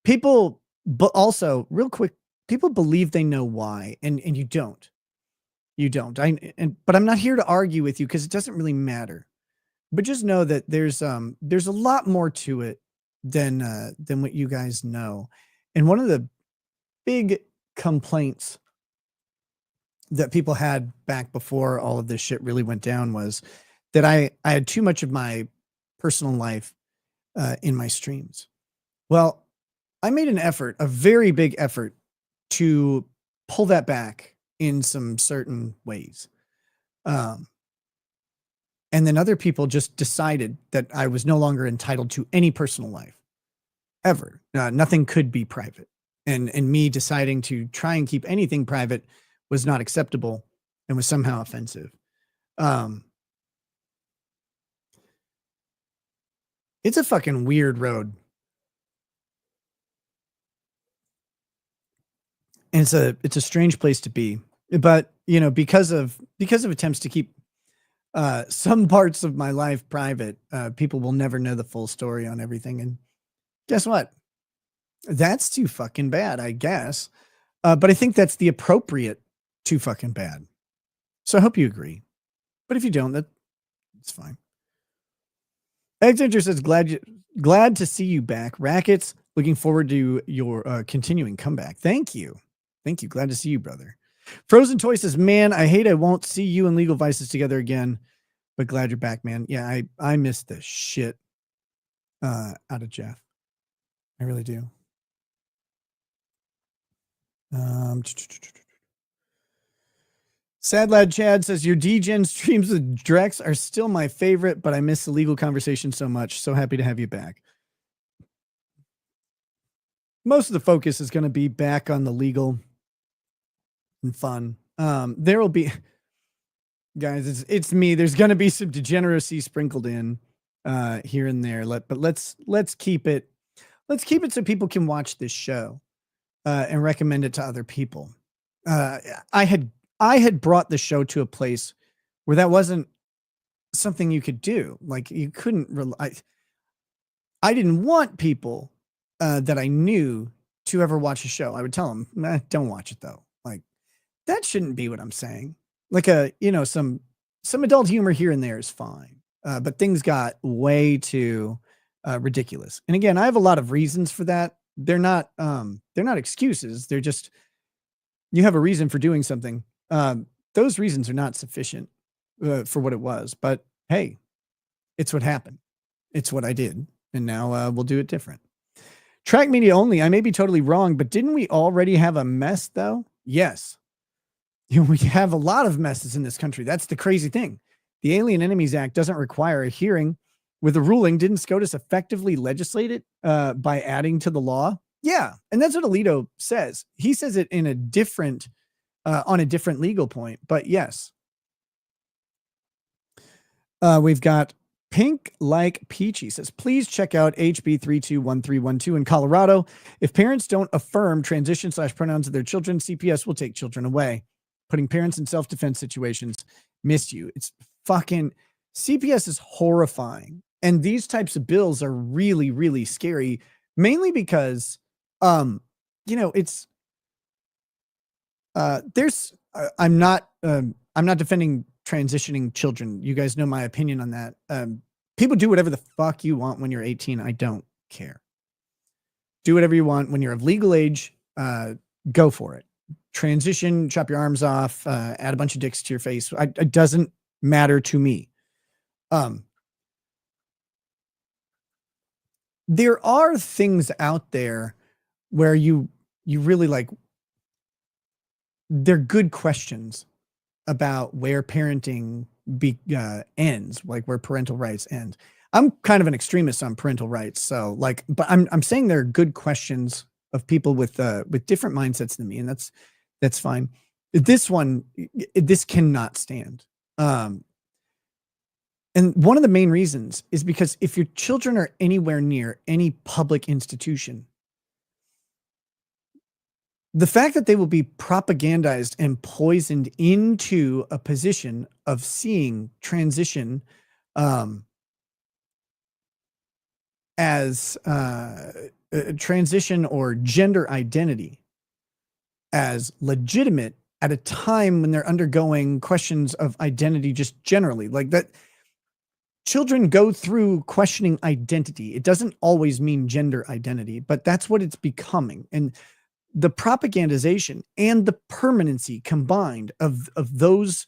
People, but also real quick, people believe they know why, and you don't. You don't. But I'm not here to argue with you because it doesn't really matter. But just know that there's a lot more to it than what you guys know. And one of the big complaints that people had back before all of this shit really went down was that I had too much of my personal life in my streams. Well, I made an effort, a very big effort, to pull that back in some certain ways. And then other people just decided that I was no longer entitled to any personal life ever. Nothing could be private. And me deciding to try and keep anything private was not acceptable and was somehow offensive. It's a fucking weird road. And it's a strange place to be. But, you know, because of attempts to keep some parts of my life private, people will never know the full story on everything. And guess what? That's too fucking bad, I guess. But I think that's the appropriate too fucking bad. So I hope you agree. But if you don't, that's fine. Exeter says, glad to see you back. Rackets, looking forward to your continuing comeback. Thank you. Glad to see you, brother. Frozen Toy says, man, I hate I won't see you and Legal Vices together again, but glad you're back, man. Yeah, I miss the shit out of Jeff. I really do. Sad Lad Chad says, your DGen streams with Drex are still my favorite, but I miss the legal conversation so much. So happy to have you back. Most of the focus is going to be back on the legal and fun. There will be, guys, it's me. There's going to be some degeneracy sprinkled in here and there. But let's keep it so people can watch this show and recommend it to other people. I had brought the show to a place where that wasn't something you could do. Like, you couldn't rely. I didn't want people that I knew to ever watch a show. I would tell them, don't watch it though. Like, that shouldn't be what I'm saying. Like, some adult humor here and there is fine. But things got way too ridiculous. And again, I have a lot of reasons for that. They're not excuses. They're just, you have a reason for doing something. Those reasons are not sufficient for what it was, but hey, it's what happened. It's what I did. And now we'll do it different. Track media only. I may be totally wrong, but didn't we already have a mess though? Yes. We have a lot of messes in this country. That's the crazy thing. The Alien Enemies Act doesn't require a hearing with a ruling. Didn't SCOTUS effectively legislate it by adding to the law? Yeah. And that's what Alito says. He says it in a different, on a different legal point, but yes. We've got Pink Like Peachy says, please check out HB 321312 in Colorado. If parents don't affirm transition/pronouns of their children, CPS will take children away, putting parents in self-defense situations. Missed you. It's fucking, CPS is horrifying. And these types of bills are really, really scary, mainly because, it's, I'm not defending transitioning children. You guys know my opinion on that. People do whatever the fuck you want when you're 18. I don't care. Do whatever you want when you're of legal age. Go for it. Transition, chop your arms off, add a bunch of dicks to your face. It doesn't matter to me. There are things out there where you really like, they're good questions about where parenting ends, like where parental rights end. I'm kind of an extremist on parental rights. So like, but I'm saying there are good questions of people with different mindsets than me. And that's fine. This cannot stand. And one of the main reasons is because if your children are anywhere near any public institution, the fact that they will be propagandized and poisoned into a position of seeing transition as transition or gender identity as legitimate at a time when they're undergoing questions of identity just generally, like that. Children go through questioning identity. It doesn't always mean gender identity, but that's what it's becoming. And the propagandization and the permanency combined of those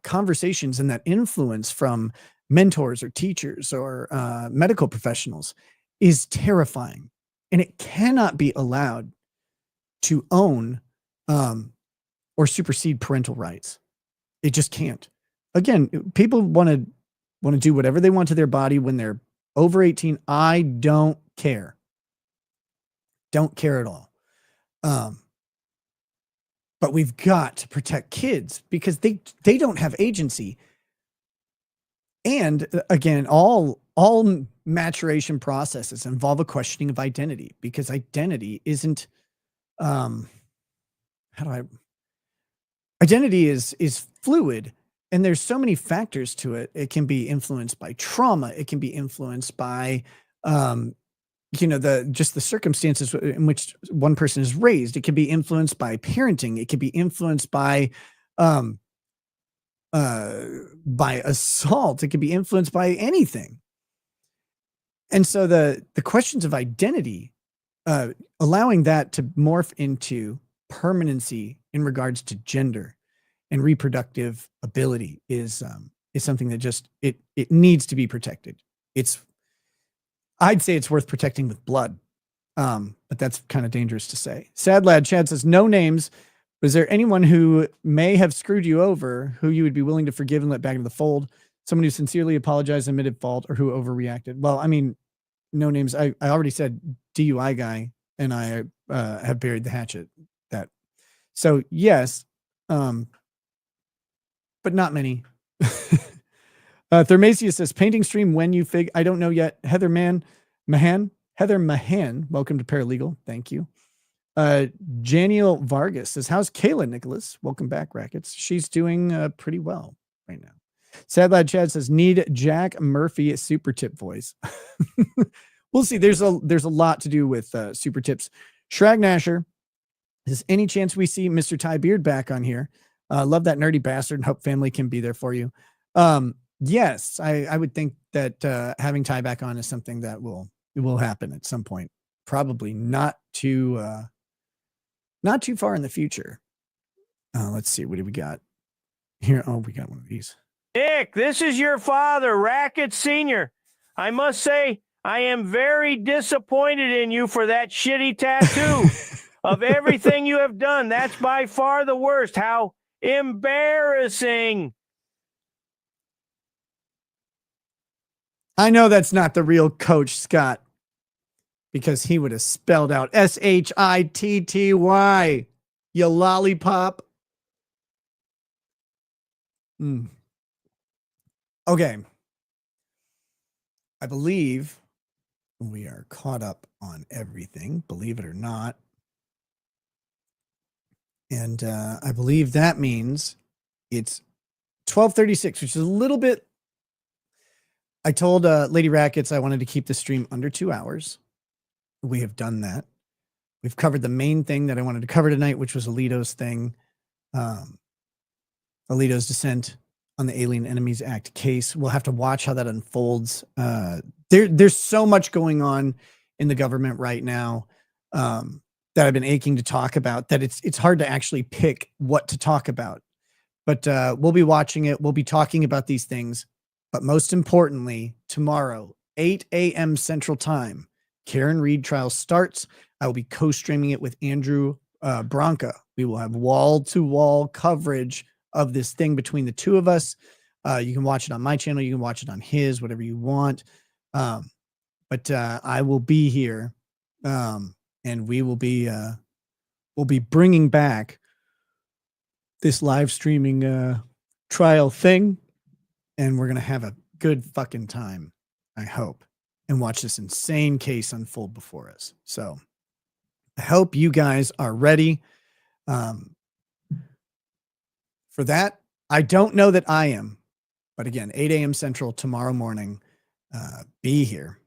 conversations and that influence from mentors or teachers or medical professionals is terrifying. And it cannot be allowed to own or supersede parental rights. It just can't. Again, people want to do whatever they want to their body when they're over 18. I don't care. Don't care at all. But we've got to protect kids because they don't have agency. And again, all maturation processes involve a questioning of identity, because identity isn't identity is fluid. And there's so many factors to it. It can be influenced by trauma. It can be influenced by, the circumstances in which one person is raised. It can be influenced by parenting. It can be influenced by assault. It can be influenced by anything. And so the questions of identity, allowing that to morph into permanency in regards to gender and reproductive ability is something that just it needs to be protected. I'd say it's worth protecting with blood, but that's kind of dangerous to say. Sad Lad Chad says, no names. Was there anyone who may have screwed you over who you would be willing to forgive and let back into the fold? Someone who sincerely apologized and admitted fault, or who overreacted? Well, I mean, no names. I already said DUI guy, and I have buried the hatchet. So yes. But not many. Thermasius says, painting stream when you fig. I don't know yet. Heather Mahan, welcome to Paralegal. Thank you. Janiel Vargas says, how's Kayla, Nicholas? Welcome back, Rackets. She's doing pretty well right now. Sad Lad Chad says, need Jack Murphy super tip voice. We'll see. There's a lot to do with super tips. Shrag Nasher, is any chance we see Mr. Ty Beard back on here? Love that nerdy bastard and hope family can be there for you. Yes, I would think that having Ty back on is something that will happen at some point. Probably not too far in the future. Let's see. What do we got here? Oh, we got one of these. Nick, this is your father, Racket Sr. I must say, I am very disappointed in you for that shitty tattoo. Of everything you have done, that's by far the worst. How embarrassing. I know that's not the real Coach Scott, because he would have spelled out SHITTY, you lollipop. Okay. I believe we are caught up on everything, believe it or not. And I believe that means it's 12:36, which is a little bit. I told Lady Rackets I wanted to keep the stream under 2 hours. We have done that. We've covered the main thing that I wanted to cover tonight, which was Alito's thing. Alito's dissent on the Alien Enemies Act case. We'll have to watch how that unfolds. There's so much going on in the government right now that I've been aching to talk about, that it's hard to actually pick what to talk about. But we'll be watching it. We'll be talking about these things. But most importantly, tomorrow, 8 a.m. Central Time, Karen Reed trial starts. I will be co-streaming it with Andrew Branca. We will have wall-to-wall coverage of this thing between the two of us. You can watch it on my channel. You can watch it on his, whatever you want. But I will be here, and we will be we'll be bringing back this live streaming trial thing, and we're gonna have a good fucking time, I hope, and watch this insane case unfold before us. So I hope you guys are ready for that. I don't know that I am, but again, 8 a.m. Central tomorrow morning, be here.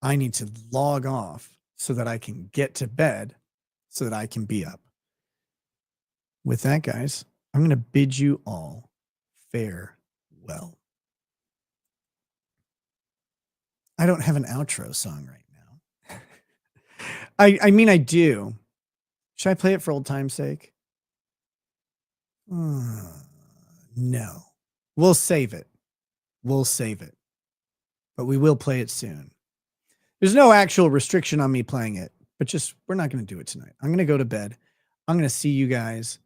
I need to log off so that I can get to bed so that I can be up. With that, guys, I'm going to bid you all farewell. I don't have an outro song right now. I mean, I do. Should I play it for old time's sake? No. We'll save it. We'll save it. But we will play it soon. There's no actual restriction on me playing it, but just we're not going to do it tonight. I'm going to go to bed. I'm going to see you guys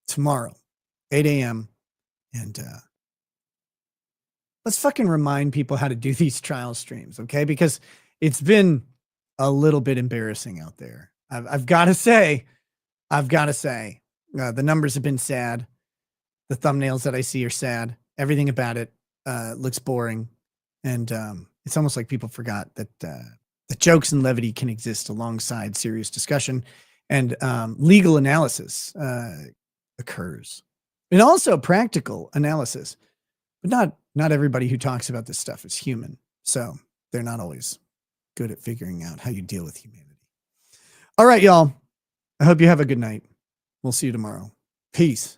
tomorrow, 8 a.m. And let's fucking remind people how to do these trial streams, okay? Because it's been a little bit embarrassing out there. I've got to say, the numbers have been sad. The thumbnails that I see are sad. Everything about it looks boring. And it's almost like people forgot that the jokes and levity can exist alongside serious discussion, and legal analysis occurs, and also practical analysis. But not everybody who talks about this stuff is human, so they're not always good at figuring out how you deal with humanity. All right, y'all. I hope you have a good night. We'll see you tomorrow. Peace.